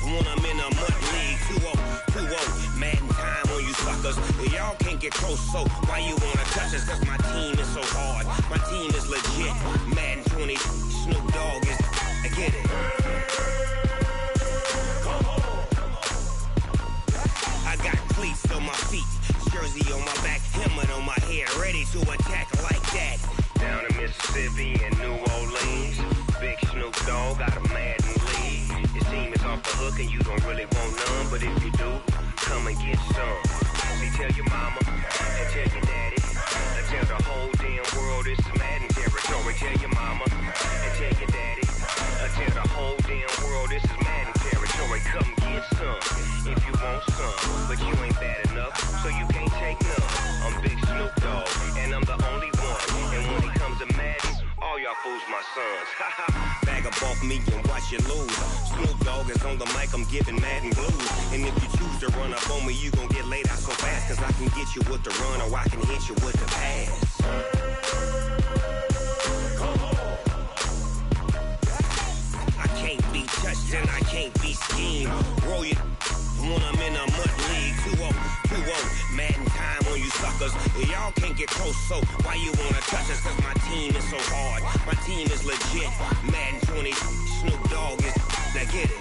when I'm in a mud league. 2-0, 2-0, Madden time on you suckers. Y'all can't get close, so why you wanna touch us? Cause my team is so hard. My team is legit. Madden 20, Snoop Dogg is. I get it. Come on. I got cleats on my feet, jersey on my back, helmet on my head, ready to attack like that. Down in Mississippi and New Orleans, big Snoop Dogg got a Madden lead. Your team is off the hook and you don't really want none, but if you do, come and get some. See, tell your mama and tell your daddy. Tell the whole damn world this is Madden territory. Tell your mama and tell your daddy. Tell the whole damn world this is Madden territory. Come get some if you want some, but you ain't bad enough, so you can't take none. I'm Big Snoop Dogg, and I'm the only one. And when it comes to Madden, all y'all fools my sons. Bag up off me and watch you lose. Snoop Dogg is on the mic, I'm giving Madden blues. And if you choose to run up on me, you gon' get laid out so fast. Cause I can get you with the run or I can hit you with the pass. Come on. I can't be touched and I can't be schemed. Roll you when I'm in a mud league. 2-0, 2-0, Madden time on you suckers. Y'all can't get close, so why you wanna touch us? Cause my team is so hard. My team is legit. Madden 20, Snoop Dogg is. Now get it.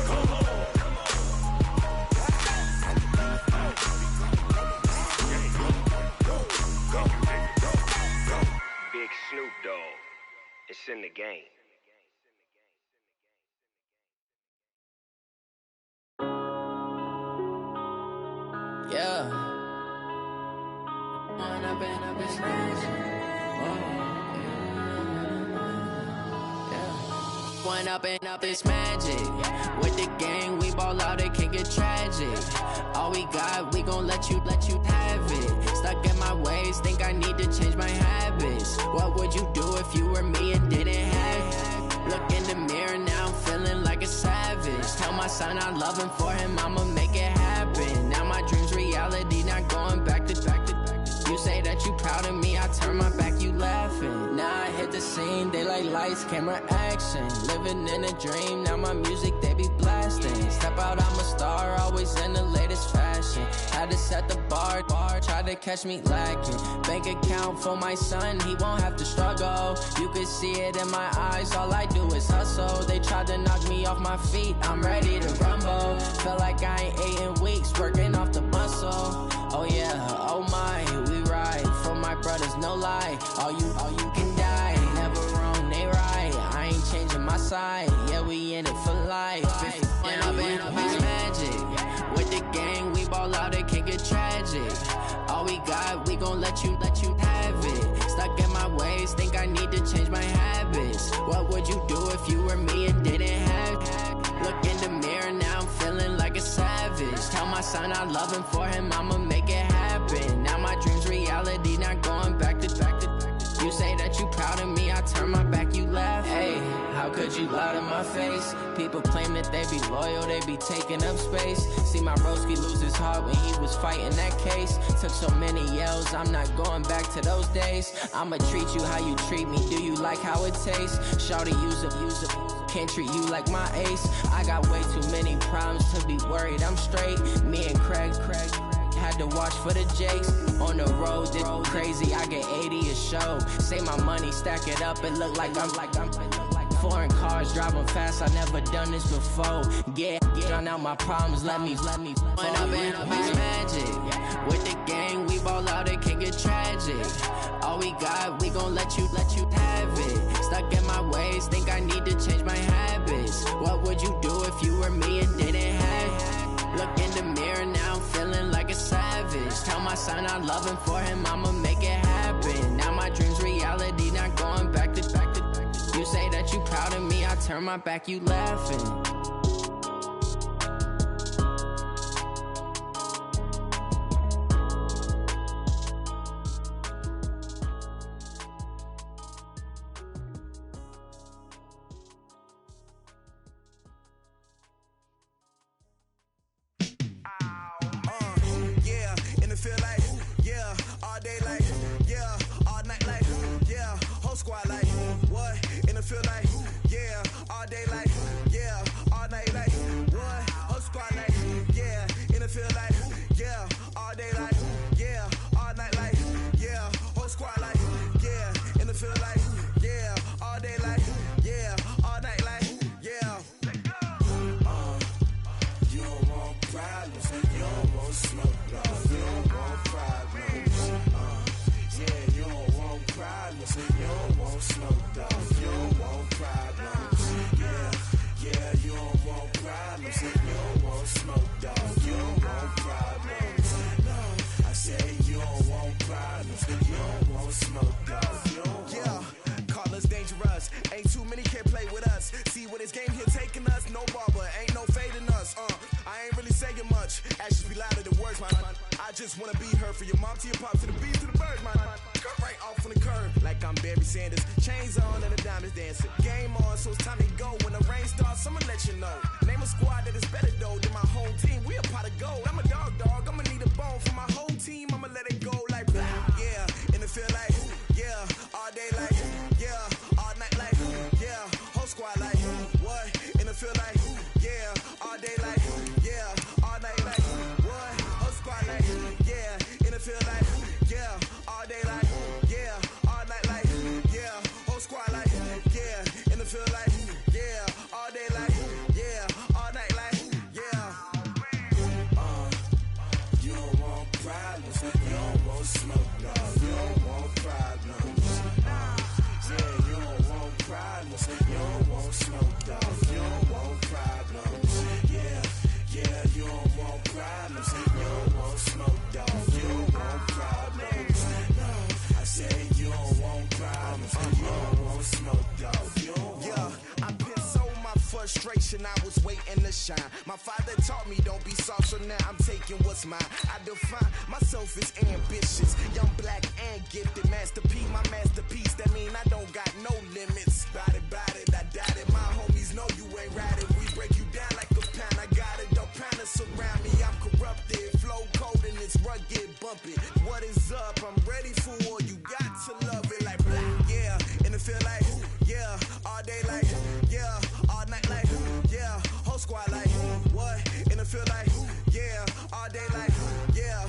Come on. Big Snoop Dogg. It's in the game.
Yeah. One up and up is magic. With the gang, we ball out, it can get tragic. All we got, we gon' let you have it. Stuck in my ways, think I need to change my habits. What would you do if you were me and didn't have it? Look in the mirror, now I'm feeling like a savage. Tell my son I love him, for him I'ma make it happen. Now my dream's reality, not going back to. You say that you proud of me, I turn my back, you laughing. Now I hit the scene, they like lights, camera, action. Living in a dream, now my music, they be blasting. Step out, I'm a star, always in the latest fashion. Had to set the bar, try to catch me lacking. Bank account for my son, he won't have to struggle. You can see it in my eyes, all I do is hustle. They tried to knock me off my feet, I'm ready to rumble. Feel like I ain't ate in weeks, working off the muscle. Oh yeah, oh my, we ride for my brothers, no lie. All you can die, never wrong, they right. I ain't changing my side, yeah, we in it for life. When I've been magic, with the gang, we ball out, it can get tragic. All we got, we gon' let you have it. Stuck in my ways, think I need to change my habits. What would you do if you were me and didn't have it? Look in the mirror, now I'm feeling like a savage. Tell my son I love him, for him I'ma make it happen. Now my dream's reality, not going back to. You say that you proud of me, I turn my back, you laugh. Hey, how could you lie to my face? People claim that they be loyal, they be taking up space. See my broski lose his heart when he was fighting that case. Took so many yells, I'm not going back to those days. I'ma treat you how you treat me, do you like how it tastes? Shawty, use it, can't treat you like my ace. I got way too many problems to be worried, I'm straight. Me and Craig had to watch for the Jakes. On the road, this crazy, I get 80 a show. Say my money, stack it up, it look like I'm foreign cars, driving fast, I never done this before. Get drown out my problems, let me When I've been magic, with the gang, we ball out, it can get tragic. All we got, we gon' let you have it. Stuck in my ways, think I need to change my habits. What would you do if you were me and didn't have it? Look in the mirror, now I'm feeling like a savage. Tell my son I love him, for him I'ma make it happen. Now my dream's reality, not going back to. You say that you proud of me, I turn my back, you laughing.
I was waiting to shine. My father taught me don't be soft, so now I'm taking what's mine. I define myself as ambitious, young, black, and gifted. Master P, my masterpiece. That mean I don't got no limits. Bout it, I doubt it. My homies know you ain't right it. We break you down like a pound. I got it, don't panic surround me. I'm corrupted, flow cold and it's rugged, bumpy. What is up? I'm ready for war. You got to love it like black, yeah. And it feel like, yeah, all day like, yeah, all night like, yeah, whole squad like, what? And it feel like, yeah, all day like, yeah,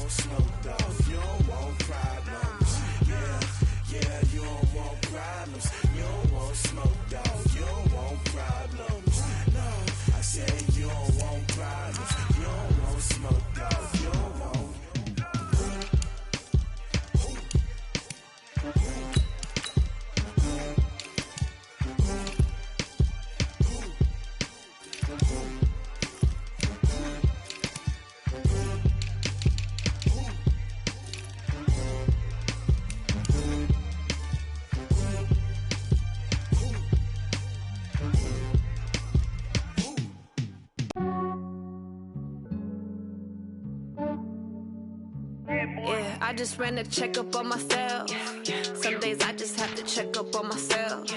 want smoke, dog. You don't want problems. Yeah, you don't want problems. You don't want smoke, dog. You don't want problems. No, I said you don't want problems. You don't want smoke, dog. You don't want.
Yeah, I just ran a checkup on myself. Some days I just have to check up on myself.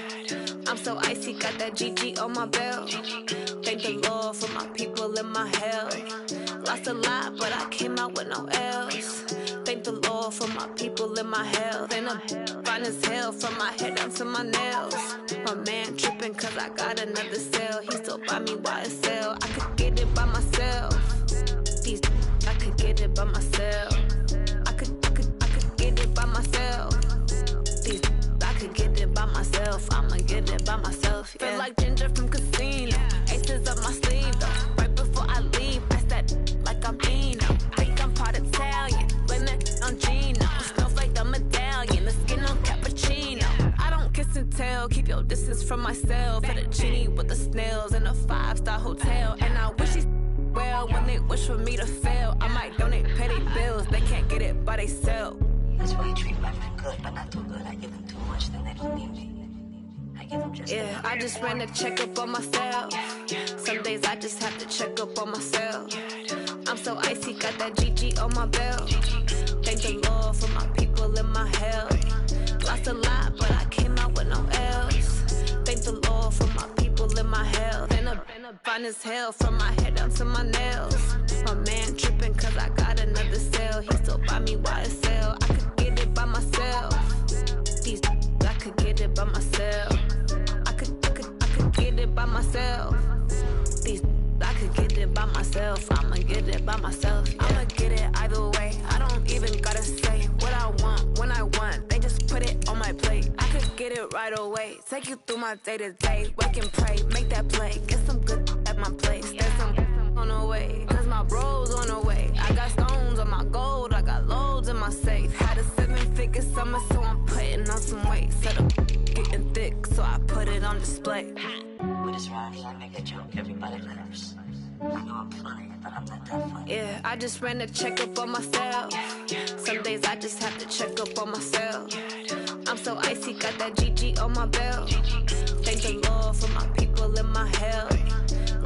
I'm so icy, got that GG on my belt. Thank the Lord for my people and my health. Lost a lot, but I came out with no L's. Thank the Lord for my people and my health. And I'm fine as hell from my head down to my nails. My man tripping cause I got another cell. He still buy me YSL. I could get it by myself. These I could get it by myself. I could get it by myself. These I could get it by myself. I'ma get it by myself. Yeah. Feel like Ginger from Casino. Aces up my sleeve though. Right before I leave, I said like I'm Eno. Think I'm part Italian. Blame it on Gino. Smells like the medallion. The skin on cappuccino. I don't kiss and tell. Keep your distance from myself. At a genie with the snails in a 5-star hotel. And I wish he's well when they wish for me to fail. I might donate petty bills. They can't get it by they sell.
That's why I treat women good, but not too good. I give them too much, then they don't need me. I give them just
yeah, I just ran a checkup on myself. Some days I just have to check up on myself. I'm so icy, got that GG on my belt. Thank the Lord for my people and my health. Lost a lot, but I came out with no L's. Thank the Lord for my people and my health. And I'm fine as hell from my head down to my nails. My man tripping cause I got another cell. He still buy me YSL. I could get it by myself. These I could get it by myself. I could get it by myself. These I could get it by myself. I'ma get it by myself. Yeah. I'ma get it either way. I don't even gotta say what I want when I want. They just put it on my plate. I could get it right away. Take you through my day to day. Wake and pray, make that play. Get some good at my place. There's some on the way. Cause my bros on the way. I got stones on my gold. I got loads in my safe. Had a 7-figure summer, so I'm putting on some weight. Set up getting thick, so I put it on display.
With this rowdy, I make a joke everybody laughs. I know I'm funny, but I'm not that funny.
Yeah, I just ran a checkup on myself. Some days I just have to check up on myself. I'm so icy, got that GG on my belt. Thank the Lord for my people and my health.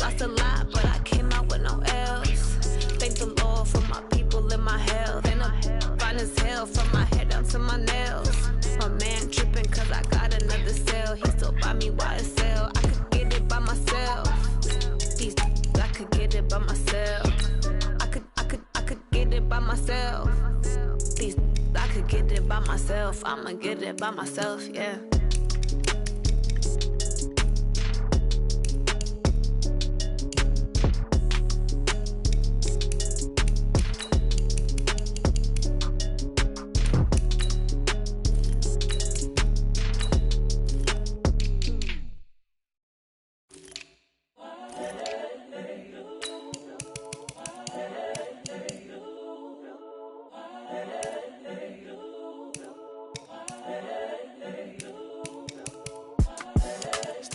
Lost a lot, but I came out with no L's. Thank the Lord for my people and my health. And I'm fine as hell from my head down to my nails. My man tripping cause I got another cell. He still buy me YSL. I could get it by myself. These I could get it by myself. I could get it by myself. These I could get it by myself. I'ma get it by myself, yeah.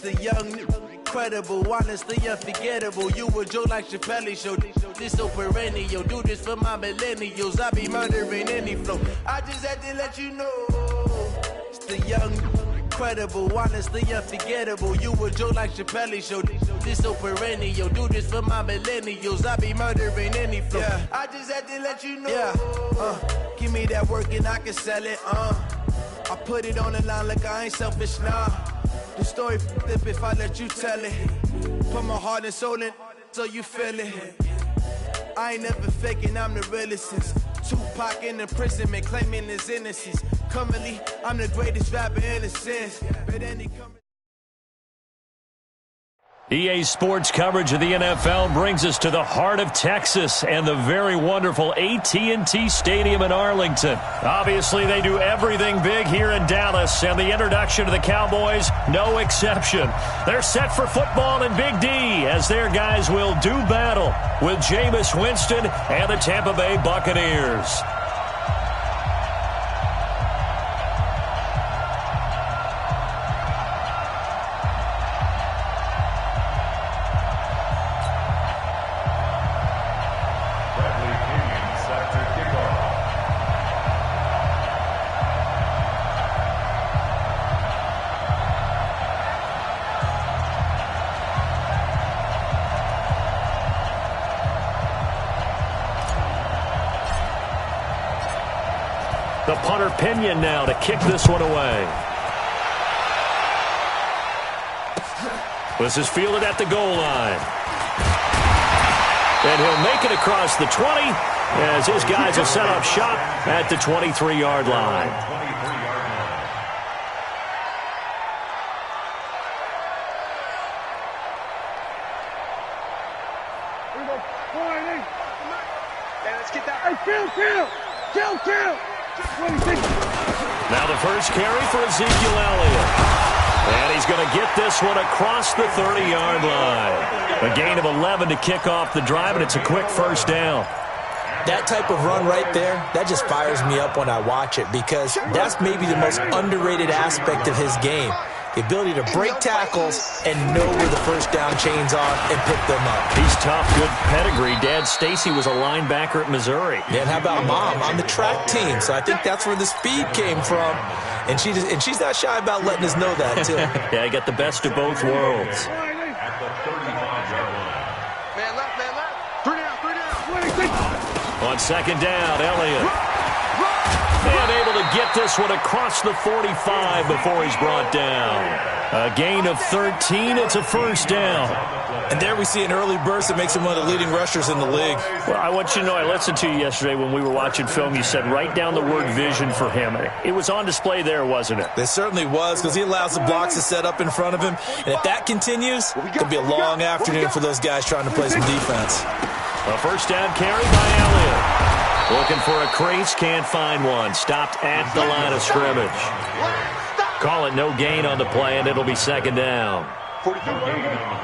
The young, incredible, honestly unforgettable. You a Joe like Chappelle show. This so perennial. Do this for my millennials. I be murdering any flow. I just had to let you know. It's the young, incredible, honestly unforgettable. You a Joe like Chappelle show. This so perennial. Do this for my millennials. I be murdering any flow. Yeah. I just had to let you know. Yeah. Give me that work and I can sell it. I put it on the line like I ain't selfish, nah. The story flip if I let you tell it. Put my heart and soul in so you feel it. I ain't never faking, I'm the realest since Tupac in imprisonment, claiming his innocence. Currently, I'm the greatest rapper in a sense. But any
EA Sports coverage of the NFL brings us to the heart of Texas and the very wonderful AT&T Stadium in Arlington. Obviously, they do everything big here in Dallas, and the introduction to the Cowboys, no exception. They're set for football in Big D as their guys will do battle with Jameis Winston and the Tampa Bay Buccaneers. The punter Pinion now to kick this one away. This is fielded at the goal line. And he'll make it across the 20 as his guys have set up shop at the 23-yard line.
Let's get that. Hey, kill.
Now the first carry for Ezekiel Elliott. And he's going to get this one across the 30-yard line. A gain of 11 to kick off the drive, and it's a quick first down.
That type of run right there, that just fires me up when I watch it because that's maybe the most underrated aspect of his game. The ability to break tackles and know where the first down chains are and pick them up.
He's tough, good pedigree. Dad Stacy was a linebacker at Missouri.
Yeah, and how about Mom on the track team? So I think that's where the speed came from. And she's not shy about letting us know that, too.
Yeah, he got the best of both worlds.
At the 35-yard line.
Man left. 3 down.
On second down, Elliott. And able to get this one across the 45 before he's brought down. A gain of 13. It's a first down.
And there we see an early burst that makes him one of the leading rushers in the league.
Well, I want you to know, I listened to you yesterday when we were watching film. You said write down the word vision for him. It was on display there, wasn't it?
It certainly was, because he allows the blocks to set up in front of him. And if that continues, it could be a long afternoon for those guys trying to play some defense.
A first down carry by Elliott. Looking for a crease, can't find one. Stopped at the line of scrimmage. Call it no gain on the play, and it'll be second down.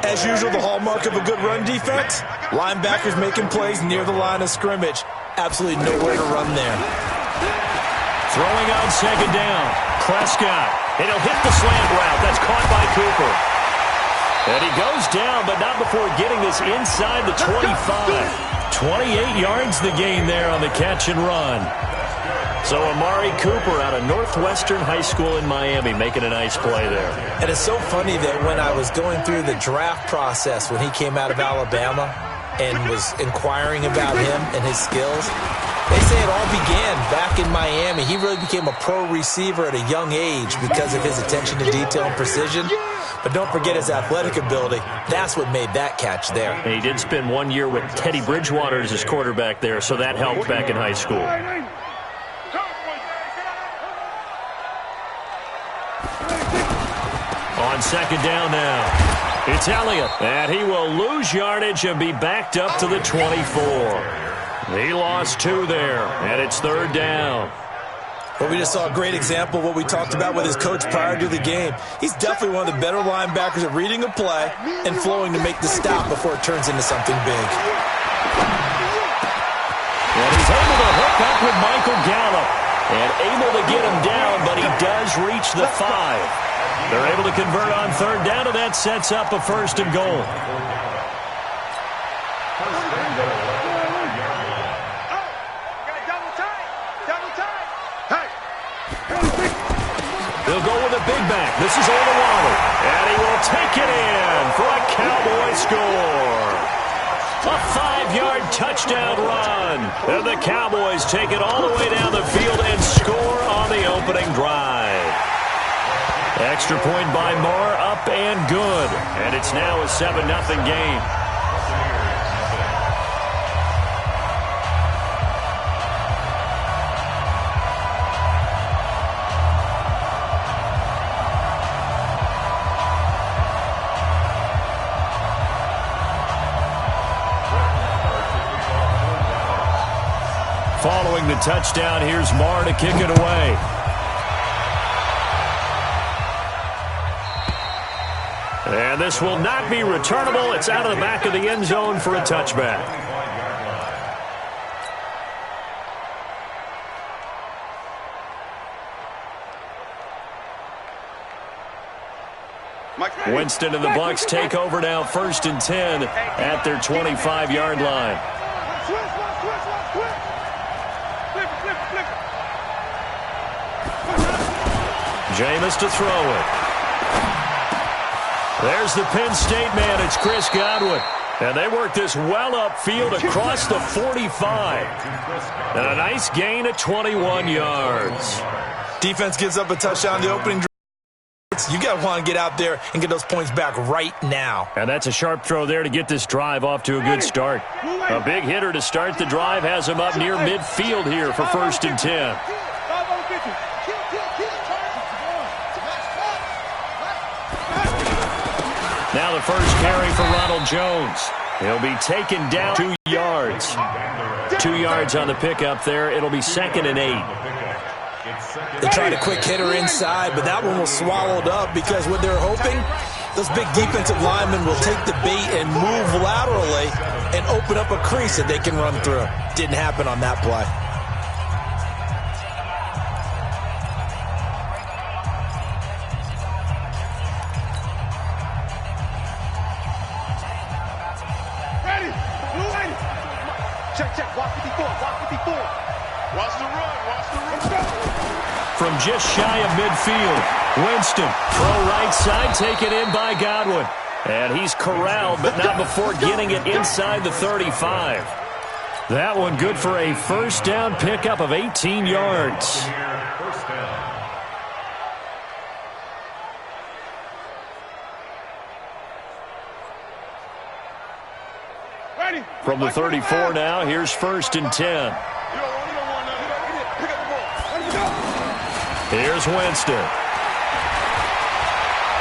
As usual, the hallmark of a good run defense, linebackers making plays near the line of scrimmage. Absolutely nowhere to run there.
Throwing on second down, Prescott. And he'll hit the slant route. That's caught by Cooper. And he goes down, but not before getting this inside the 25. 28 yards the gain there on the catch and run. So Amari Cooper out of Northwestern High School in Miami making a nice play there.
And it's so funny that when I was going through the draft process when he came out of Alabama and was inquiring about him and his skills, they say it all began back in Miami. He really became a pro receiver at a young age because of his attention to detail and precision. But don't forget his athletic ability. That's what made that catch there.
And he did spend 1 year with Teddy Bridgewater as his quarterback there, so that helped back in high school. On second down now, it's Elliott. And he will lose yardage and be backed up to the 24. He lost 2 there, and it's third down.
Well, we just saw a great example of what we talked about with his coach prior to the game. He's definitely one of the better linebackers at reading a play and flowing to make the stop before it turns into something big.
And he's able to hook up with Michael Gallup and able to get him down, but he does reach the 5. They're able to convert on third down, and that sets up a first and goal. They'll go with a big back. This is Olawale. And he will take it in for a Cowboy score. A 5-yard touchdown run. And the Cowboys take it all the way down the field and score on the opening drive. Extra point by Moore, up and good. And it's now a 7-0 game. the touchdown. Here's Marr to kick it away. And this will not be returnable. It's out of the back of the end zone for a touchback. Winston and the Bucs take over now, 1st and 10 at their 25-yard line. Jameis to throw it. There's the Penn State man. It's Chris Godwin. And they work this well upfield across the 45. And a nice gain of 21 yards.
Defense gives up a touchdown in the opening drive. You got to want to get out there and get those points back right now.
And that's a sharp throw there to get this drive off to a good start. A big hitter to start the drive has him up near midfield here for 1st and 10. Now the first carry for Ronald Jones. He'll be taken down 2 yards. 2 yards on the pickup there. It'll be 2nd and 8.
They tried a quick hitter inside, but that one was swallowed up because what they're hoping, those big defensive linemen will take the bait and move laterally and open up a crease that they can run through. Didn't happen on that play.
Ready, blue lady. Check, watch 54, watch 54. Watch the run, watch the run.
From just shy of midfield, Winston, throw right side, taken in by Godwin. And he's corralled, but not before getting it inside the 35. That one good for a first down pickup of 18 yards. From the 34 now, here's 1st and 10. Here's Winston.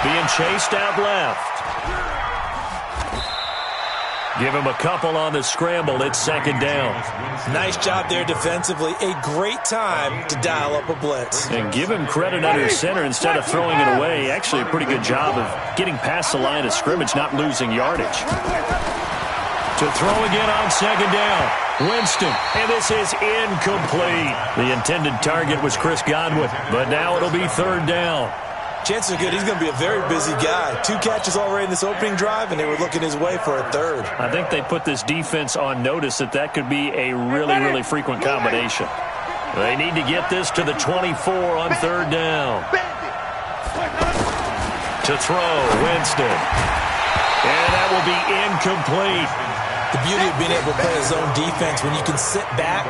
Being chased out left. Give him a couple on the scramble. It's 2nd down.
Nice job there defensively. A great time to dial up a blitz.
And give him credit under center instead of throwing it away. Actually a pretty good job of getting past the line of scrimmage, not losing yardage. To throw again on 2nd down. Winston, and this is incomplete. The intended target was Chris Godwin, but now it'll be 3rd down.
Chances are good he's going to be a very busy guy. 2 catches already in this opening drive, and they were looking his way for a 3rd.
I think they put this defense on notice that could be a really frequent combination. They need to get this to the 24 on 3rd down. To throw, Winston. And that will be incomplete.
The beauty of being able to play a zone defense, when you can sit back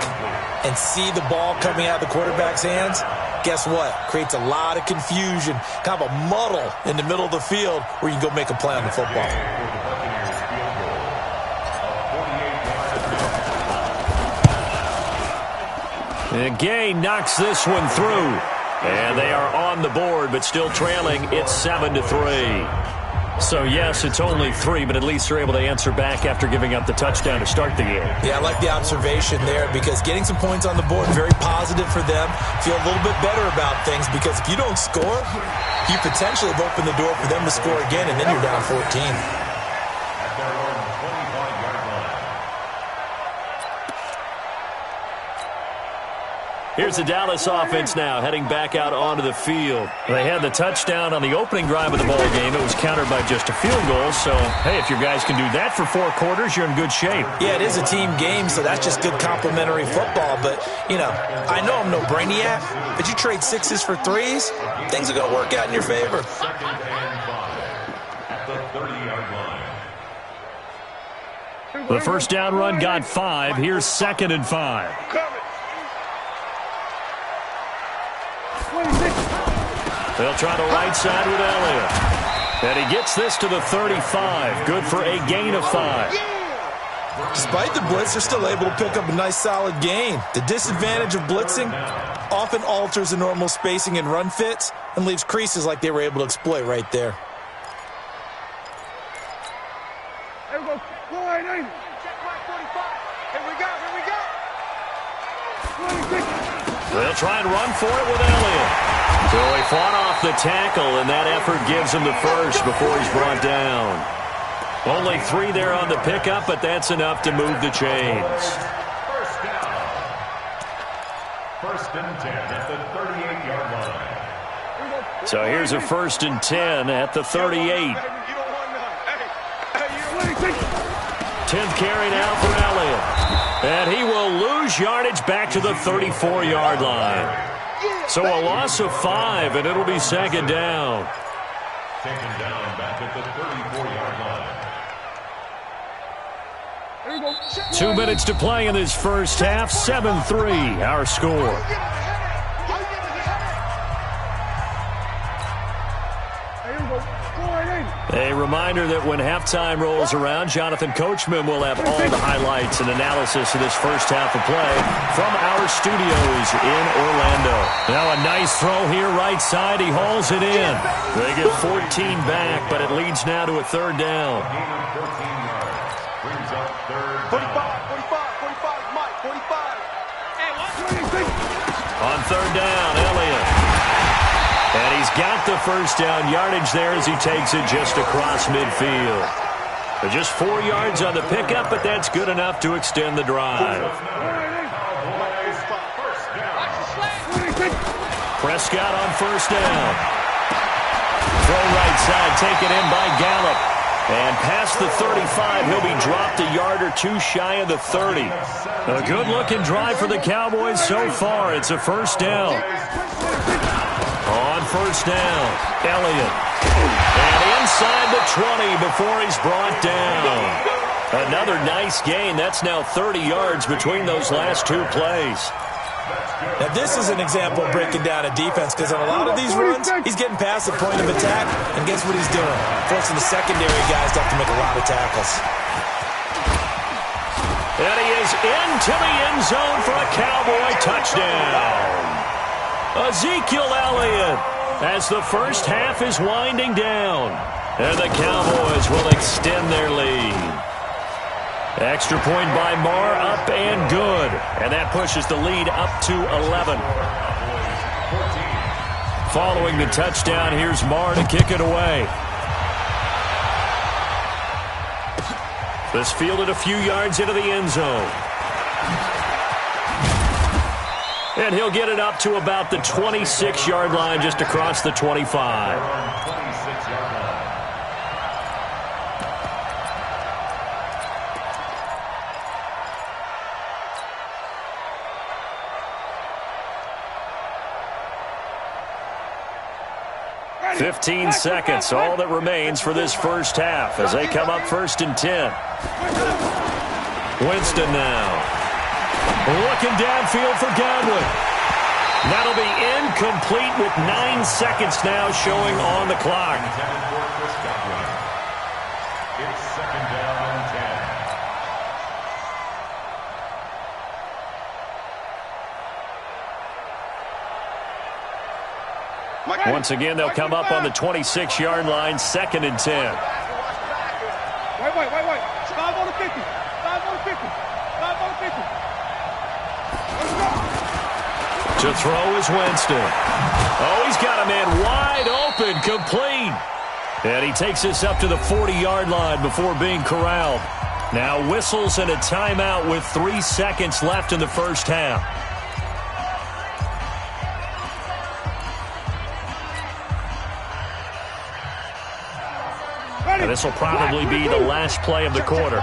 and see the ball coming out of the quarterback's hands, guess what? Creates a lot of confusion, kind of a muddle in the middle of the field where you can go make a play on the football.
And Gay knocks this one through. And they are on the board, but still trailing. It's 7-3. So, yes, it's only 3, but at least they're able to answer back after giving up the touchdown to start the game.
Yeah, I like the observation there because getting some points on the board, very positive for them. Feel a little bit better about things because if you don't score, you potentially have opened the door for them to score again, and then you're down 14.
Here's the Dallas offense now, heading back out onto the field. They had the touchdown on the opening drive of the ball game. It was countered by just a field goal. So, hey, if your guys can do that for 4 quarters, you're in good shape.
Yeah, it is a team game, so that's just good complimentary football. But, you know, I know I'm no brainiac, but you trade 6s for 3s, things are going to work out in your favor.
The first down run got 5. Here's 2nd and 5. They'll try the right side with Elliott. And he gets this to the 35. Good for a gain of 5.
Despite the blitz, they're still able to pick up a nice solid gain. The disadvantage of blitzing often alters the normal spacing and run fits and leaves creases like they were able to exploit right there.
Here we go. Check right 45. Here we go. 26.
They'll try and run for it with Elliott. So he fought off the tackle, and that effort gives him the first before he's brought down. Only 3 there on the pickup, but that's enough to move the chains.
First down. First and 10 at the 38-yard line.
So here's a 1st and 10 at the 38. 10th carry now for Elliott. And he will lose yardage back to the 34-yard line. So a loss of 5, and it'll be 2nd down.
Taken down back at the 34-yard line.
2 minutes to play in this first half. 7-3, our score. A reminder that when halftime rolls around, Jonathan Coachman will have all the highlights and analysis of this first half of play from our studios in Orlando. Now a nice throw here right side. He hauls it in. They get 14 back, but it leads now to a 3rd down.
Gain of 14 yards. Brings up 3rd down.
45, Mike, 45. Hey,
On 3rd down, Elliott. And he's got the first down yardage there as he takes it just across midfield. Just 4 yards on the pickup, but that's good enough to extend the drive. Prescott on 1st down. Throw right side, taken in by Gallup. And past the 35, he'll be dropped a yard or 2 shy of the 30. A good-looking drive for the Cowboys so far. It's a 1st down. On 1st down, Elliott. And inside the 20 before he's brought down. Another nice gain. That's now 30 yards between those last 2 plays.
Now, this is an example of breaking down a defense because on a lot of these runs, he's getting past the point of attack, and guess what he's doing? Forcing the secondary guys to have to make a lot of tackles.
And he is into the end zone for a Cowboy touchdown. Ezekiel Elliott as the first half is winding down. And the Cowboys will extend their lead. Extra point by Marr, up and good. And that pushes the lead up to 11. Following the touchdown, here's Marr to kick it away. This fielded a few yards into the end zone. And he'll get it up to about the 26-yard line, just across the 25.
26-yard line.
15 seconds, all that remains for this first half as they come up 1st and 10. Winston now. Looking downfield for Godwin. That'll be incomplete with 9 seconds now showing on the clock.
It's 2nd down and 10.
Once again, they'll come up on the 26-yard line, 2nd and 10.
Wait. 5 on the 50. 5 on the 50. 5 on the 50. Let's go.
To throw is Winston. Oh, he's got a man wide open, complete. And he takes this up to the 40-yard line before being corralled. Now whistles and a timeout with 3 seconds left in the first half. And this will probably be the last play of the quarter.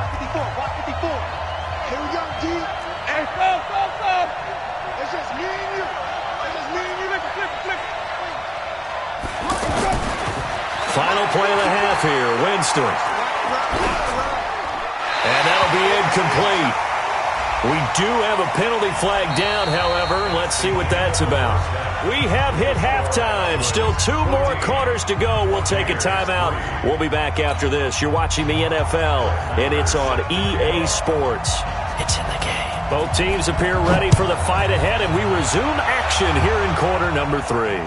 Final play of the half here, Winston. And that'll be incomplete. We do have a penalty flag down, however. Let's see what that's about. We have hit halftime. Still 2 more quarters to go. We'll take a timeout. We'll be back after this. You're watching the NFL, and it's on EA Sports. It's in the game. Both teams appear ready for the fight ahead, and we resume action here in quarter number 3.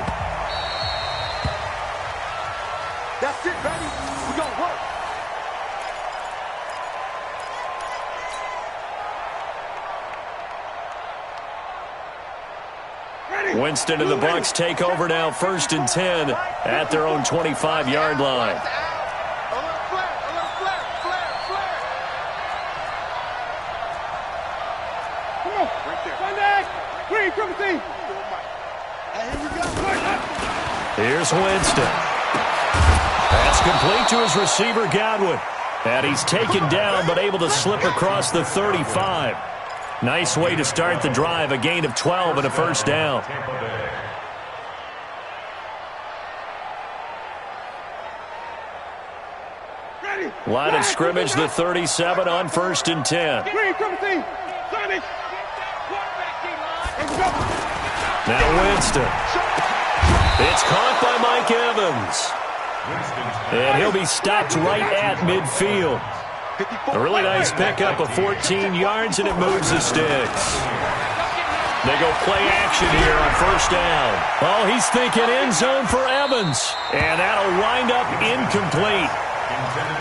That's it, baby. We gonna work.
Winston and the Bucs take over now, 1st and 10 at their own 25-yard line. Here's Winston. That's complete to his receiver, Godwin. And he's taken down but able to slip across the 35. Nice way to start the drive, a gain of 12 and a first down. Line of scrimmage, the 37 on 1st and 10. Now Winston. It's caught by Mike Evans. And he'll be stopped right at midfield. A really nice pickup of 14 yards, and it moves the sticks. They go play action here on 1st down. Oh, he's thinking end zone for Evans. And that'll wind up incomplete.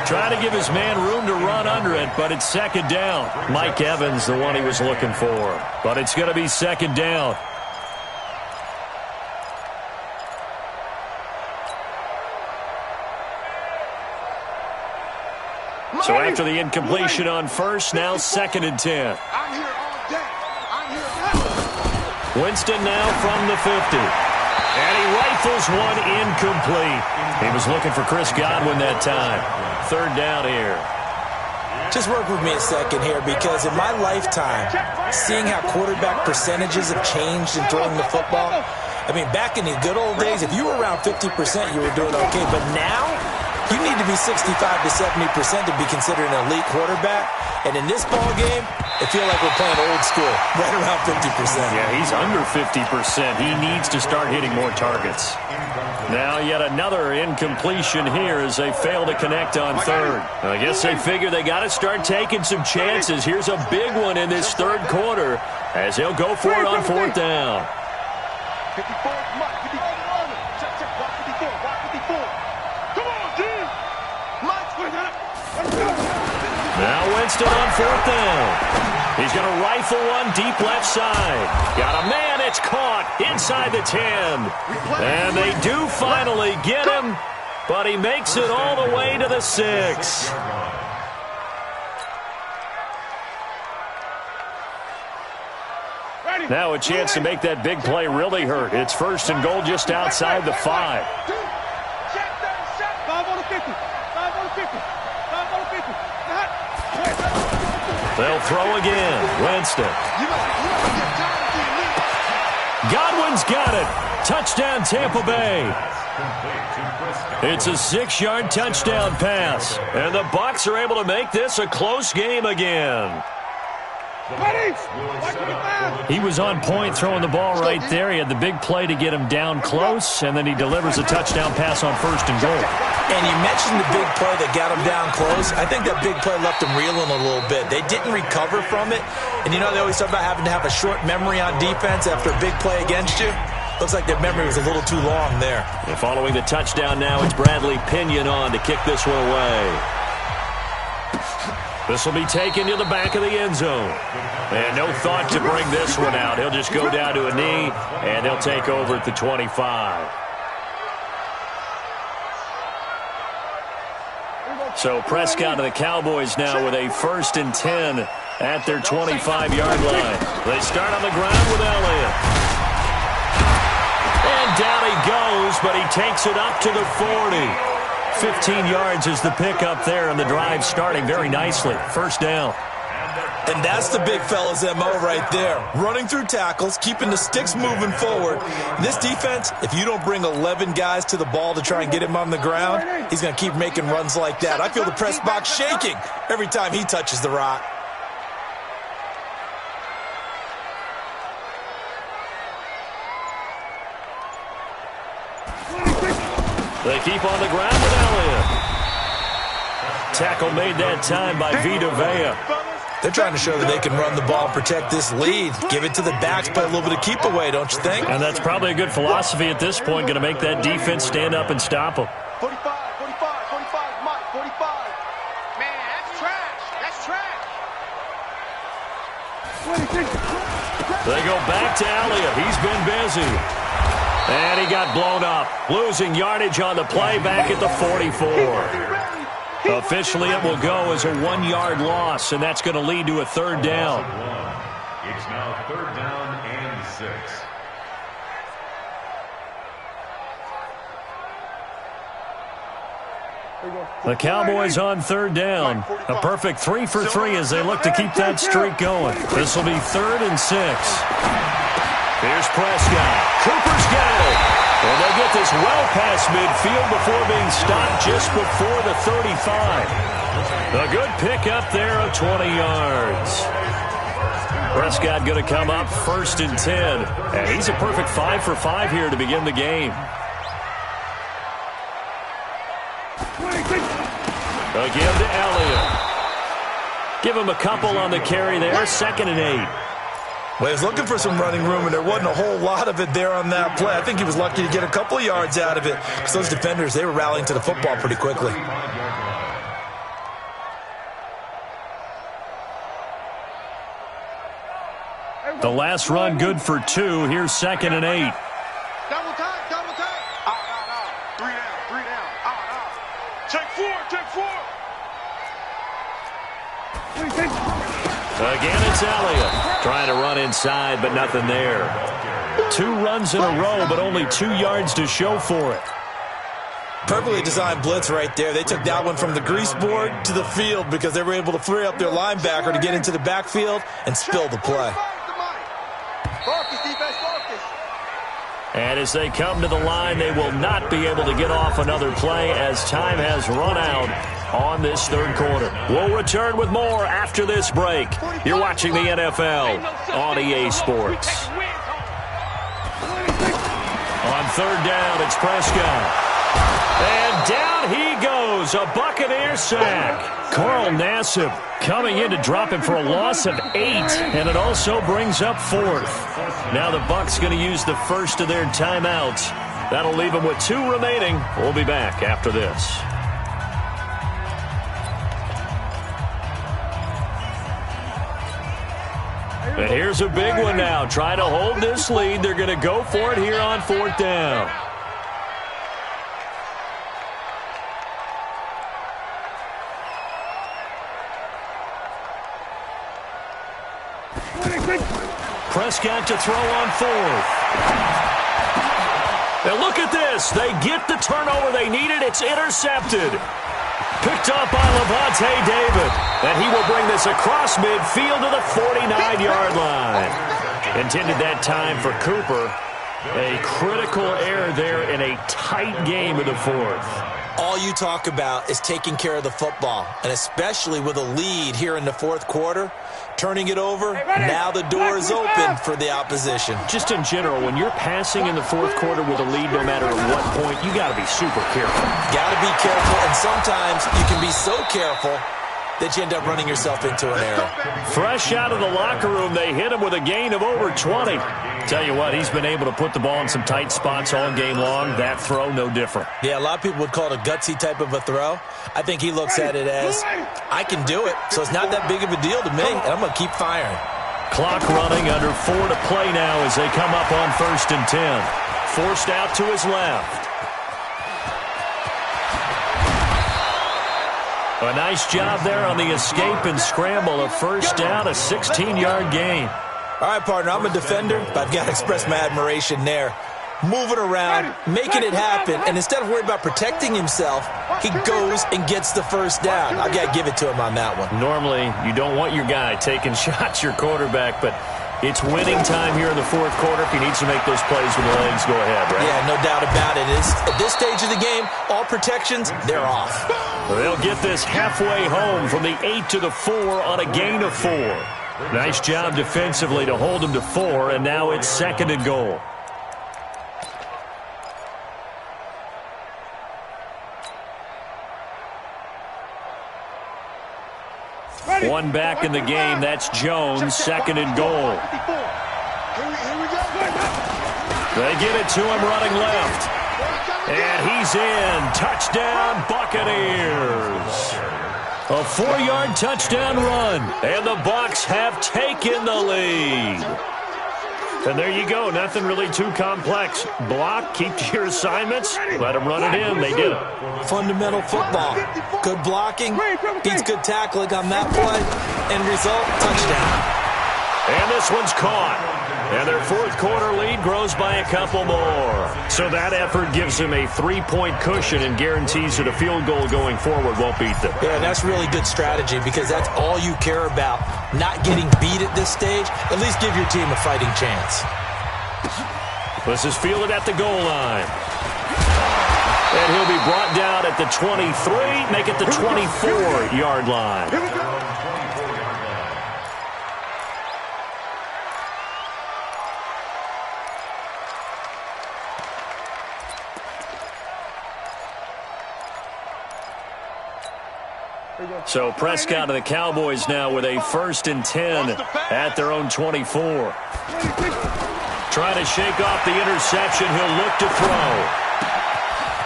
Trying to give his man room to run under it, but it's 2nd down. Mike Evans, the one he was looking for. But it's going to be 2nd down. So after the incompletion on 1st, now 2nd and 10. Winston now from the 50. And he rifles one incomplete. He was looking for Chris Godwin that time. 3rd down here.
Just work with me a second here, because in my lifetime, seeing how quarterback percentages have changed in throwing the football, I mean, back in the good old days, if you were around 50%, you were doing okay. But now, you need to be 65 to 70% to be considered an elite quarterback. And in this ball game, I feel like we're playing old school, right around 50%.
Yeah, he's under 50%. He needs to start hitting more targets. Now yet another incompletion here as they fail to connect on 3rd. I guess they figure they got to start taking some chances. Here's a big one in this 3rd quarter as they'll go for it on 4th down.
54, Mike, 54. Check, check, watch 54, watch 54. Come on, G. Mike,
now Winston on 4th down. He's going to rifle one deep left side. Got a man, it's caught inside the 10. And they do finally get him, but he makes it all the way to the 6. Now a chance to make that big play really hurt. It's 1st and goal just outside the 5.
5 on the 50. 5 on the 50. 5 on the 50.
They'll throw again. Winston. Godwin's got it. Touchdown, Tampa Bay. It's a 6-yard touchdown pass. And the Bucs are able to make this a close game again. He was on point throwing the ball right there. He had the big play to get him down close, and then he delivers a touchdown pass on 1st and goal.
And you mentioned the big play that got him down close. I think that big play left him reeling a little bit. They didn't recover from it. And you know, they always talk about having to have a short memory on defense after a big play against you. Looks like their memory was a little too long there.
And following the touchdown now, it's Bradley Pinion on to kick this one away. This will be taken to the back of the end zone. And no thought to bring this one out. He'll just go down to a knee, and they'll take over at the 25. So Prescott and the Cowboys now with a 1st and 10 at their 25-yard line. They start on the ground with Elliott. And down he goes, but he takes it up to the 40. 15 yards is the pickup there, and the drive starting very nicely. 1st down.
And that's the big fella's MO right there. Running through tackles, keeping the sticks moving forward. This defense, if you don't bring 11 guys to the ball to try and get him on the ground, he's going to keep making runs like that. I feel the press box shaking every time he touches the rock.
They keep on the ground with Elliott. Tackle made that time by Vita Vea.
They're trying to show that they can run the ball, protect this lead. Give it to the backs, play a little bit of keep away, don't you think?
And that's probably a good philosophy at this point, going to make that defense stand up and stop them.
45, 45, Mike, 45. Man, that's trash. That's trash. 26.
They go back to Elliott. He's been busy. And he got blown up, losing yardage on the play back at the 44. Officially, it will go as a 1-yard loss, and that's going to lead to a third down.
It's now third down and 6.
The Cowboys on third down. A perfect 3 for 3 as they look to keep that streak going. This will be 3rd and 6. Here's Prescott. Cooper's got it. And they get this well past midfield before being stopped just before the 35. A good pickup there of 20 yards. Prescott going to come up 1st and 10. And he's a perfect 5 for 5 here to begin the game. Again to Elliott. Give him a couple on the carry there. 2nd and 8.
Well, he was looking for some running room, and there wasn't a whole lot of it there on that play. I think he was lucky to get a couple of yards out of it because those defenders, they were rallying to the football pretty quickly.
The last run good for 2. Here's 2nd and 8.
Double time, double time. Out. 3 down. Out. Check 4.
Again, it's Elliott. Trying to run inside, but nothing there. 2 runs in a row, but only 2 yards to show for it.
Perfectly designed blitz right there. They took that one from the grease board to the field because they were able to free up their linebacker to get into the backfield and spill the play.
And as they come to the line, they will not be able to get off another play as time has run out on this third quarter. We'll return with more after this break. You're watching the NFL on EA Sports. On third down, it's Prescott. And down he goes, a Buccaneer sack. Carl Nassib coming in to drop him for a loss of 8, and it also brings up 4th. Now the Bucs going to use the first of their timeouts. That'll leave them with 2 remaining. We'll be back after this. And here's a big one now. Trying to hold this lead. They're going to go for it here on 4th down. Prescott to throw on 4th. Now look at this. They get the turnover they needed. It's intercepted. Picked up by Levante David. And he will bring this across midfield to the 49-yard line. Intended that time for Cooper. A critical error there in a tight game in the 4th.
All you talk about is taking care of the football, and especially with a lead here in the 4th quarter. Turning it over, now the door is open for the opposition.
Just in general, when you're passing in the 4th quarter with a lead, no matter at what point, you got to be super careful.
Got to be careful, and sometimes you can be so careful that you end up running yourself into an error.
Fresh out of the locker room, they hit him with a gain of over 20. Tell you what, he's been able to put the ball in some tight spots all game long. That throw, no different.
Yeah, a lot of people would call it a gutsy type of a throw. I think he looks at it as, I can do it, so it's not that big of a deal to me, and I'm going to keep firing.
Clock running, under 4 to play now as they come up on 1st and 10. Forced out to his left. A nice job there on the escape and scramble. A first down, a 16-yard gain.
All right, partner, I'm a defender, but I've got to express my admiration there. Moving around, making it happen, and instead of worrying about protecting himself, he goes and gets the first down. I've got to give it to him on that one.
Normally, you don't want your guy taking shots, your quarterback, but it's winning time here in the 4th quarter. If he needs to make those plays with the legs, go ahead, right?
Yeah, no doubt about it. At this stage of the game, all protections, they're off.
They'll get this halfway home from the 8 to the 4 on a gain of 4. Nice job defensively to hold him to 4, and now it's 2nd and goal. One back in the game. That's Jones. 2nd and goal. They get it to him running left. And he's in. Touchdown, Buccaneers. A 4-yard touchdown run. And the Bucs have taken the lead. And there you go. Nothing really too complex. Block, keep to your assignments, let them run it in. They did it.
Fundamental football. Good blocking beats good tackling on that play. End result, touchdown.
And this one's caught. And their fourth quarter lead grows by a couple more. So that effort gives them a 3-point cushion and guarantees that a field goal going forward won't beat them.
Yeah, and that's really good strategy because that's all you care about. Not getting beat at this stage. At least give your team a fighting chance.
This is fielded at the goal line. And he'll be brought down at the 23, make it the 24-yard line. So Prescott of the Cowboys now with a 1st and 10 at their own 24. Trying to shake off the interception. He'll look to throw.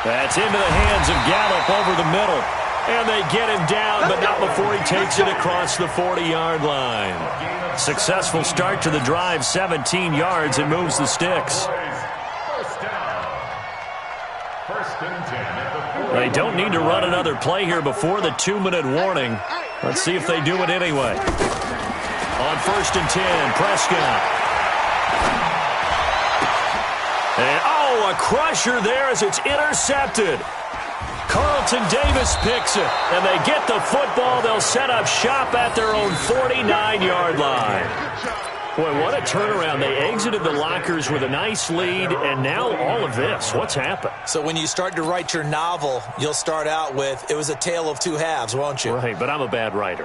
That's into the hands of Gallup over the middle. And they get him down, but not before he takes it across the 40-yard line. Successful start to the drive, 17 yards, and moves the sticks. They don't need to run another play here before the 2-minute warning. Let's see if they do it anyway. On 1st and 10, Prescott. And, a crusher there as it's intercepted. Carlton Davis picks it, and they get the football. They'll set up shop at their own 49-yard line. Boy, what a turnaround. They exited the lockers with a nice lead, and now all of this. What's happened?
So when you start to write your novel, you'll start out with, it was a tale of two halves, won't you?
Right, but I'm a bad writer.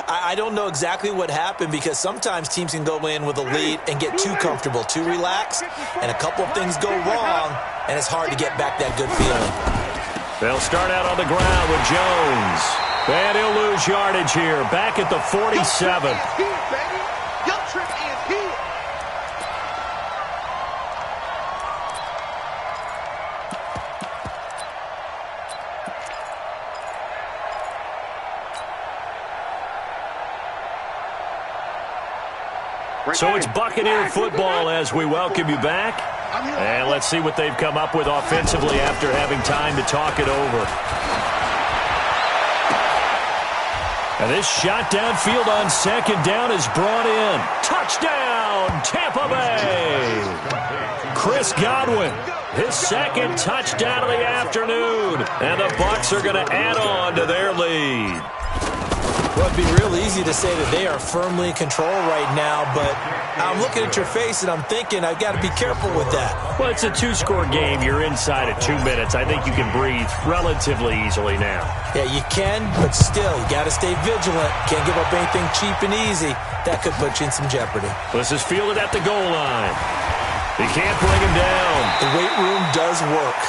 I don't know exactly what happened because sometimes teams can go in with a lead and get too comfortable, too relaxed, and a couple of things go wrong, and it's hard to get back that good feeling.
They'll start out on the ground with Jones. And he'll lose yardage here, back at the 47. So it's Buccaneer football as we welcome you back. And let's see what they've come up with offensively after having time to talk it over. And this shot downfield on 2nd down is brought in. Touchdown, Tampa Bay! Chris Godwin, his 2nd touchdown of the afternoon. And the Bucs are going to add on to their lead.
Well, it'd be real easy to say that they are firmly in control right now, but I'm looking at your face and I'm thinking I've got to be careful with that.
Well, it's a 2-score game. You're inside at 2 minutes. I think you can breathe relatively easily now.
Yeah, you can, but still, you got to stay vigilant. Can't give up anything cheap and easy. That could put you in some jeopardy.
This is fielded at the goal line. He can't bring him down.
The weight room does work.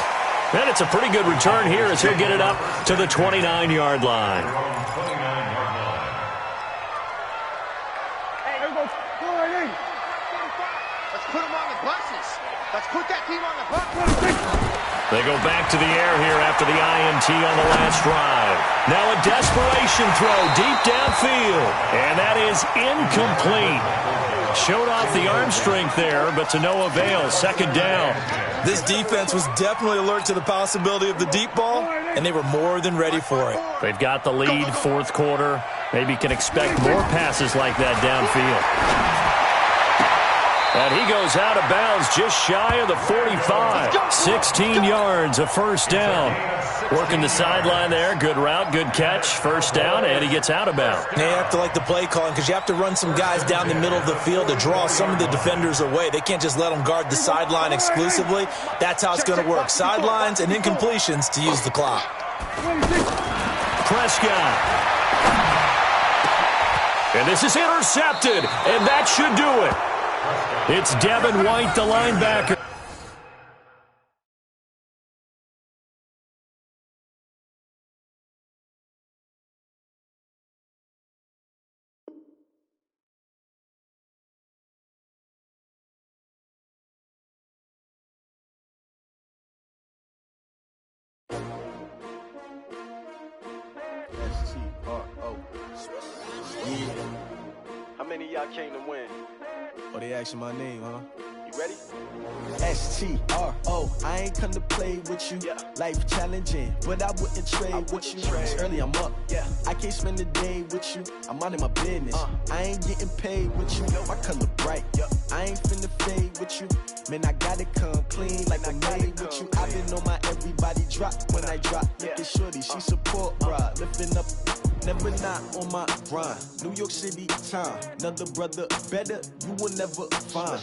And it's a pretty good return here as he'll get it up to the 29-yard line.
Let's put that team on the bus.
They go back to the air here after the INT on the last drive. Now a desperation throw deep downfield. And that is incomplete. Showed off the arm strength there, but to no avail. 2nd down.
This defense was definitely alert to the possibility of the deep ball, and they were more than ready for it.
They've got the lead, 4th quarter. Maybe can expect more passes like that downfield. And he goes out of bounds just shy of the 45. 16 yards, a 1st down. Working the sideline there. Good route, good catch. 1st down, and he gets out of bounds.
They have to like the play calling because you have to run some guys down the middle of the field to draw some of the defenders away. They can't just let them guard the sideline exclusively. That's how it's going to work. Sidelines and incompletions to use the clock.
Prescott. And this is intercepted, and that should do it. It's Devin White, the linebacker.
How many of y'all came to win? Oh, they asking my name, huh? You ready? S-T-R-O, I ain't come to play with you. Life challenging, but I wouldn't trade with you. It's early, I'm up. I can't spend the day with you. I'm out of my business. I ain't getting paid with you. My color bright. I ain't finna fade with you. Man, I gotta come clean like I'm made with you. I've been on my everybody drop when I drop. Look at shorty, she support, bruh. Lifting up, never not on my grind. New York City time, another brother better, you will never find.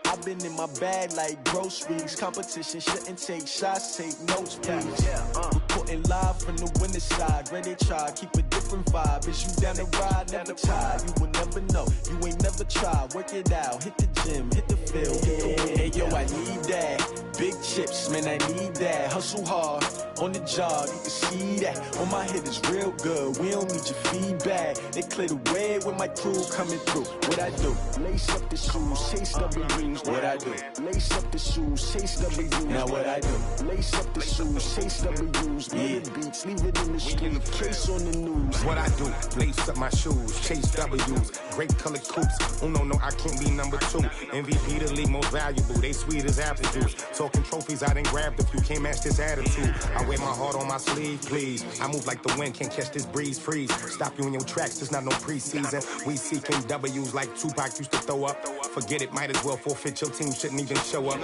I've been in my bag like groceries. Competition shouldn't take shots, take notes, please. Reporting live from the winning side. Ready to try, keep a different vibe. Is you down the ride, never tired. You will never know, you ain't never tried. Work it out, hit the gym, hit the field, hit the wind. Hey yo, I need that. Big chips, man, I need that. Hustle hard, on the job, you can see that. On my head is real good, we don't need your feedback. They clear the way with my crew coming through. What I do? Lace up the shoes, chase W's. What I do? Lace up the shoes, chase W's. Now what I do? Lace up the shoes, chase W's. Get beats, leave it in the street, case on the news.
What I do? Lace up my shoes, chase W's. Great colored coops. Oh no, I can't be number 2. MVP the league most valuable. They sweet as apple juice. Talking trophies, I done grabbed a few. Can't match this attitude. I wear my heart on my sleeve, please. I move like the wind, can't catch this breeze. Freeze. Stop you in your tracks. There's not no preseason. We seeking W's like Tupac used to throw up. Forget it, might as well forfeit. Your team shouldn't even show up.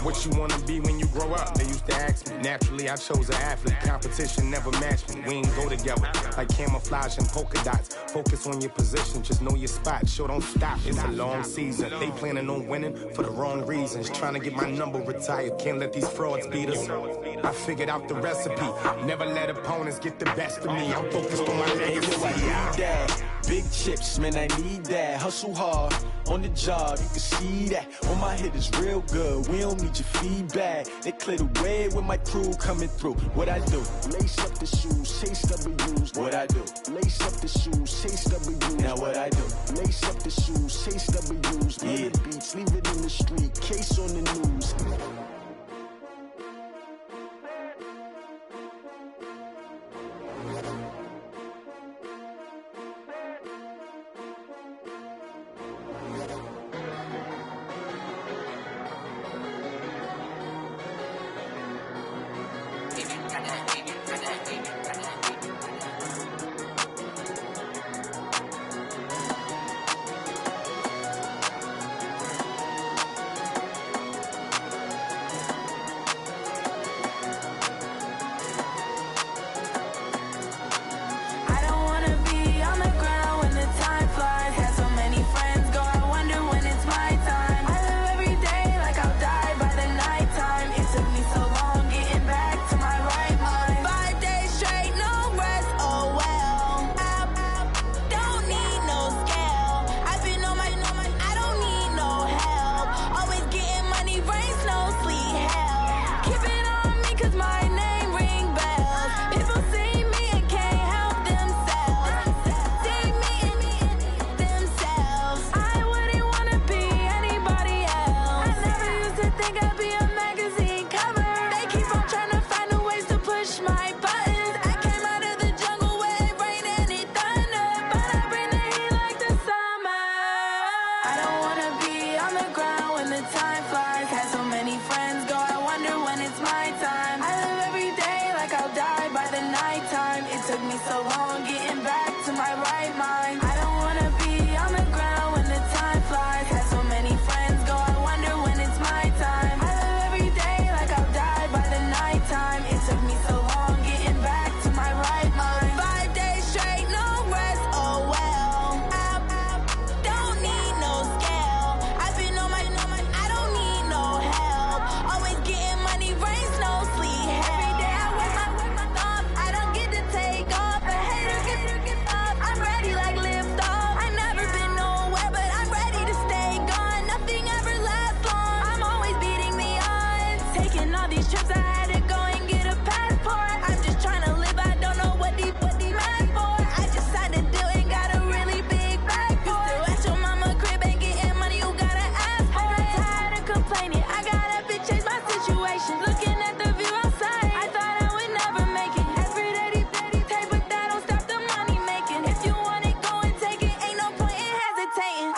What you wanna be when you grow up? They used to ask me. Naturally, I chose an athlete. Competition never matched me. We ain't go together like camouflage and polka dots. Focus on your position, just know your spot. Sure, don't stop. It's a long season. They planning on winning for the wrong reasons. Trying to get my number retired. Can't let these frauds beat us. I figured out the recipe. Never let opponents get the best of me. I'm focused on my legacy.
Big chips, man, I need that. Hustle hard, on the job, you can see that. On my head is real good, we don't need your feedback. They clear the way with my crew coming through. What I do? Lace up the shoes, chase W's. What I do? Lace up the shoes, chase W's. Now what I do? Lace up the shoes, chase W's. Get beats, leave it in the street, case on the news.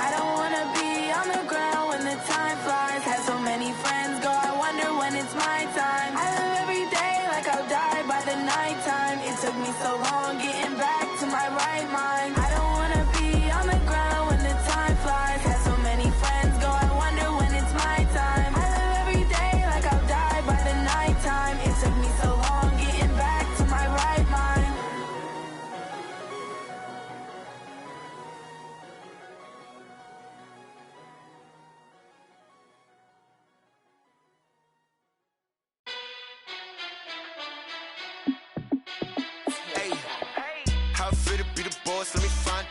I don't wanna be on the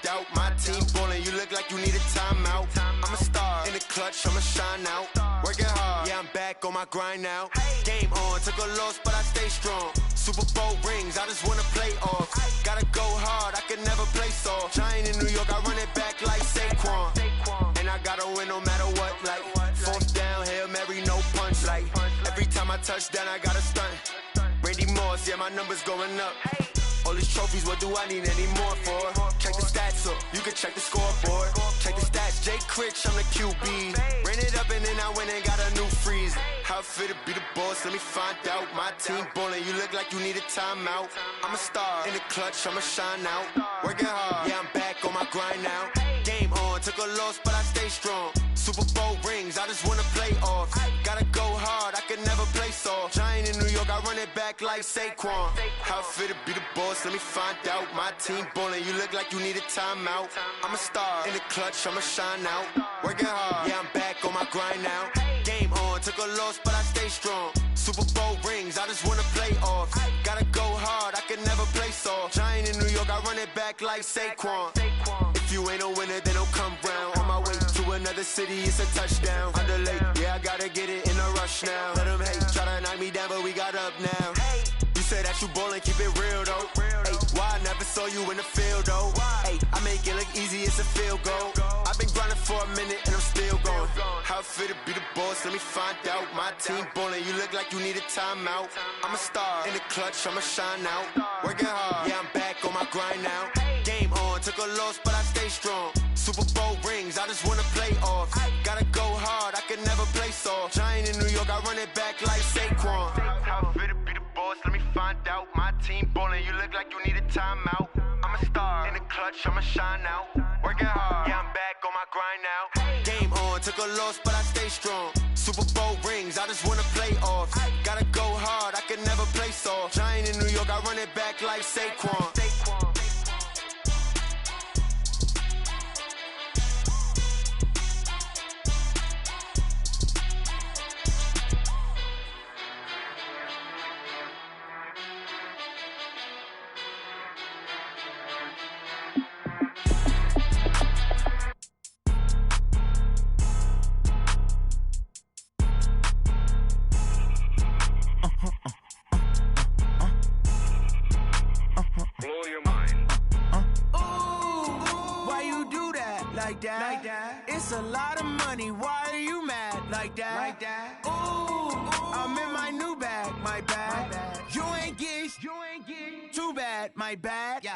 out. My team ballin', you look like you need a timeout. I'm a star in the clutch, I'ma shine out. Working hard, yeah, I'm back on my grind now. Game on, took a loss, but I stay strong. Super Bowl rings, I just wanna play off. Gotta go hard, I can never play soft. Giant in New York, I run it back like Saquon. And I gotta win no matter what, like fourth down, Hail Mary, no punch. Like every time I touch down, I gotta stunt. Randy Moss, yeah, my numbers going up. All these trophies, what do I need any more for? Check the stats up, you can check the scoreboard. Check the stats, Jay Critch, I'm the QB. Ran it up and then I went and got a new freeze. How it feel to be the boss, let me find out. My team ballin', you look like you need a timeout. I'm a star in the clutch, I'ma shine out. Working hard, yeah, I'm back on my grind now. Game on, took a loss, but I stay strong. Super Bowl rings, I just wanna play off. Gotta go hard, I can never play soft. Giant in New York, I run it back like Saquon. How it feel to be the boss, let me find out. My team ballin', you look like you need a timeout. I'm a star in the clutch, I'ma shine out. Working hard, yeah, I'm back on my grind now. Game on, took a loss, but I stay strong. Super Bowl rings, I just wanna play off. Gotta go hard, I can never play soft. Giant in New York, I run it back like Saquon. If you ain't a winner, then don't come round. On my way to another city, it's a touchdown. Underlay, yeah, I gotta get it in a rush now. Let them hate, try to knock me down, but we got up now. You said that you ballin', keep it real though. Hey, why I never saw you in the field though? Hey, I make it look easy, it's a field goal. I've been grinding for a minute and I'm still going. How it feel to be the boss, let me find out. My team ballin', you look like you need a timeout. I'm a star in the clutch, I'ma shine out. Working hard, yeah, I'm back on my grind now. Game on, took a loss, but I stay strong. Super Bowl rings, I just wanna play off. Gotta go hard, I can never play soft. Giant in New York, I run it back like Saquon. How it feel to be the boss, let me find out. My team ballin', you look like you need a timeout. I'm a star in the clutch, I'ma shine out. Working hard, yeah, I'm back on my grind now. Game on, took a loss, but I stay strong. Super Bowl rings, I just wanna play off. Gotta go hard, I can never play soft. Giant in New York, I run it back like Saquon.
It's a lot of money, why are you mad like that? Ooh, I'm in my new bag, my bad. You ain't get too bad, my bad.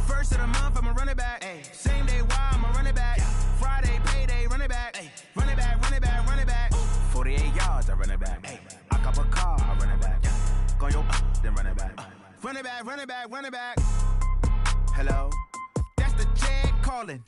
First of the month, I'ma run it back. Same day, why I'ma run it back. Friday, payday, run it back. Run it back, run it back, run it back. 48 yards, I run it back. I cop a car, I run it back. Go yo, then run it back. Run it back, run it back, run it back. Hello? That's the Jag calling.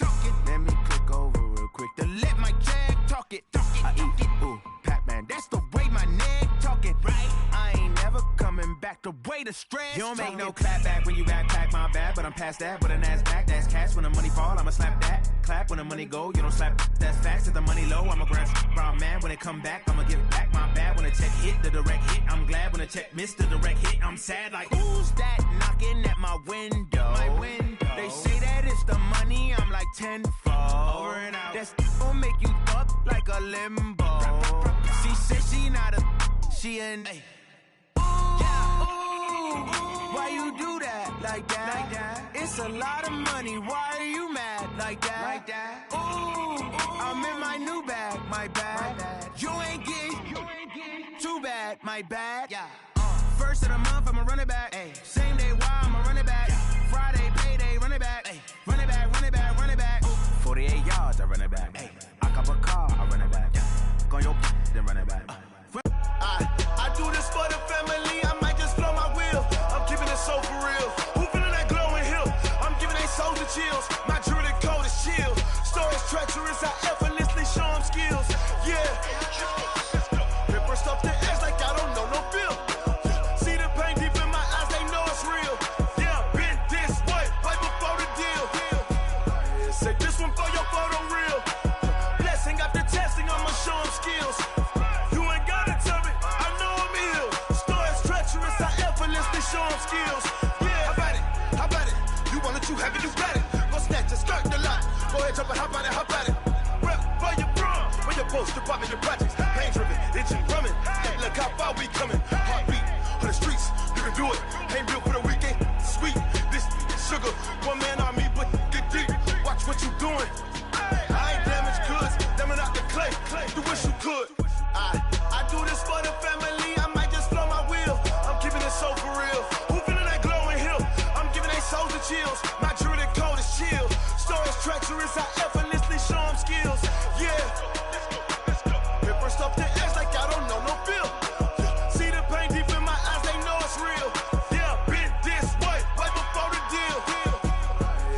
Let me click over real quick to let my Jag talk it. I eat it, ooh, Pac-Man. That's the way my neck talking. Right? I ain't never coming back the way the stress. You don't make no clap back when you backpack, my bad, but I'm past that. But a NASDAQ, that's cash. When the money fall, I'ma slap that. Clap when the money go, you don't slap. That's facts. If the money low, I'ma grab brown man. When it come back, I'ma give back my bad. When the check hit, the direct hit. I'm glad when the check missed the direct hit. I'm sad like, who's that knocking at my window? My window. They say that it's the money, I'm like tenfold. Over and out. That's gon' make you up like a limbo. She said she not a, she an. Ooh, why you do that like that? It's a lot of money, why are you mad like that? Ooh, I'm in my new bag, my bad. You ain't get too bad, my bad. First of the month, I'ma run it back. Same day, why I'ma run it back. Friday, payday, run it back. Run it back, run it back, run it back. 48 yards, I run it back. I cop a car, I run it back. Go yo, then run it back.
I do this for the family, I might just blow my wheel. I'm keeping it so for real. Who feeling that glowing hill? I'm giving they souls the chills. My jewelry code is chill. Stories treacherous, I effortlessly show them skills. Yeah. Ripper stuff the edge like I don't know no feel. See the pain deep in my eyes, they know it's real. Yeah, been this way, right before the deal. Say this one for your photo real. Blessing after testing, I'ma show them skills. You ain't gotta tell me, I know I'm ill. Stories treacherous, I effortlessly show them skills. Yeah, how about it? You want it, you have it, you got it. Go snatch a skirt.
Switch up and hop at it. Rep for your bro, for your post, department, your projects. Pain driven, engine drumming. Hey, look how far we coming. Heartbeat on the streets, you can do it. Ain't built for the weekend. Sweet, this sugar, one man on me, but get deep. Watch what you doing. I ain't damaged goods, damn out the clay. You wish you could. I do this for the family. I might just blow my wheel. I'm keeping it so for real. Who feeling that glowing hill? I'm giving they souls the chills. My jewelry the cold is chill. Stories treacherous, I effortlessly show them skills. Yeah. Hit first off the edge like I don't know no feel. See the pain deep in my eyes, they know it's real. Yeah, been this way, way before the deal.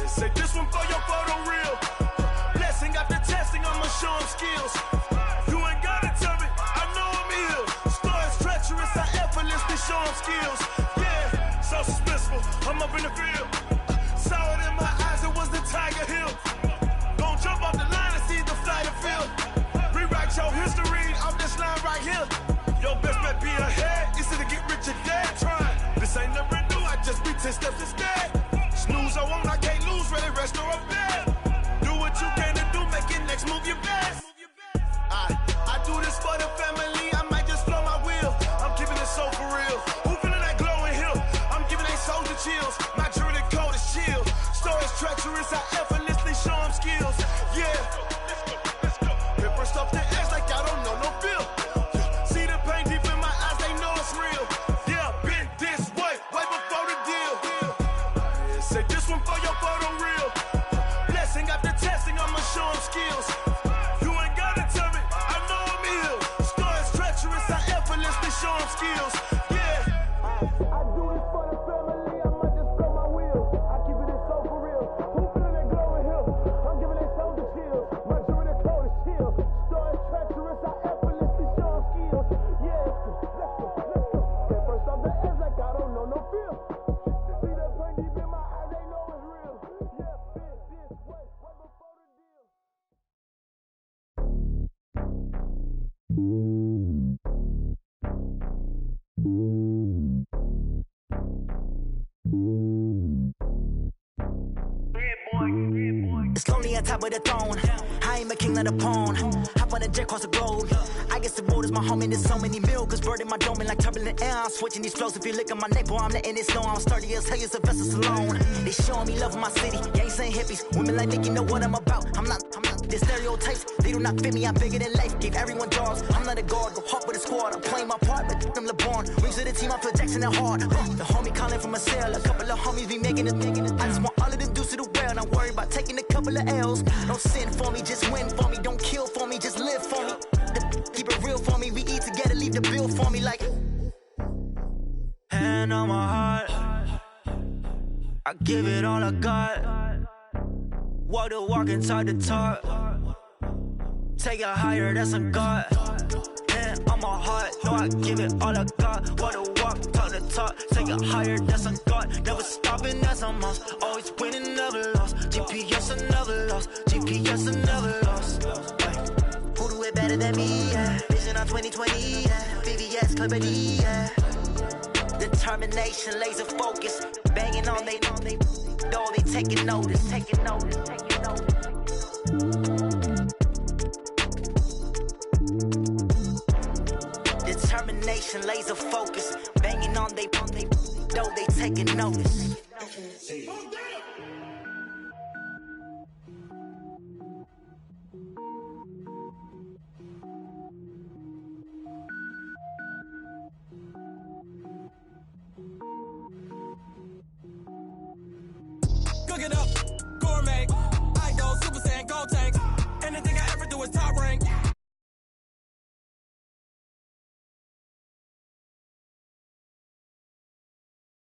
Say this one for your photo reel. Blessing after testing, I'ma show them skills. You ain't gotta tell me, I know I'm ill. Stories treacherous, I effortlessly show them skills. Yeah, so suspenseful, I'm up in the field. Saw it in my eyes, it was the Tiger Hill. Gon' jump off the line and see the flight of field. Rewrite your history off this line right here. Your best bet be ahead, easy to get rich or dead. Trying, this ain't never new, I just be 10 steps instead. Snooze I won't, I can't lose, ready, rest or up bed. Do what you can to do, make it next move your best. I do this for the family, I might just blow my wheel. I'm keeping it so for real. Who feeling that glowing hill? I'm giving they souls the chills. My jewelry cold is chill. Stories treacherous, I effortlessly show them skills. Yeah. Hit first off the edge like I don't know no feel. See the pain deep in my eyes, they know it's real. Yeah, been this way, way before the deal. Say this one for your photo reel. Blessing after testing, I'ma show them skills. You ain't gotta tell me, I know I'm ill. Stories treacherous, I effortlessly show them skills. Yeah. I do this for the family, I might just blow my wheel. I keep it so for real. Who feeling that glowing hill? I'm giving they souls the chills. My jewelry the cold is chill. Stories treacherous, I effortlessly show them skills. Yeah, let's go. Get first off the edge like I don't know no feel. See that pain deep in my eyes, they know it's real. Yeah, been this way, way before the deal.
It's lonely on top of the throne. I ain't a king of the pawn. Hop on a jet across the globe. I guess the road is my home and there's so many milk. Bird in my dome and like turbulent air. I'm switching these flows. If you look at my neck, boy, I'm letting it snow. I'm sturdy as hell as a vessel alone. They showing me love in my city. Gangs ain't hippies. Women like Nicky know what I'm about. I'm not. The stereotypes, they do not fit me. I'm bigger than life. Gave everyone dogs. I'm not a guard. Go hard with a squad. I'm playing my part, but them LeBron. Rings to the team. I feel Jackson and hard. The homie calling from a cell. A couple of homies be making it. I just want all of them dudes to do well. Not worry about taking a couple of L's. Don't sin for me, just win for me. Don't kill for me, just live for me. Keep it real for me. We eat together, leave the bill for me like. Hand on my heart, I give it all I got. Walk the walk and talk the talk. Take it higher, that's a God. Hand on my heart, no, I give it all I got. Walk the walk, talk the talk. Take it higher, that's a God. Never stopping, that's a must. Always winning, never lost. GPS, I never lost. GPS, I never lost. Who do it better than me? Yeah. Vision on 2020, yeah. VVS, Clarity, yeah. Determination, laser focus. Banging on they know they taking notice. Determination, laser focus. Banging on they know they taking notice.
Cook it up, gourmet. I go Super Saiyan, go tank.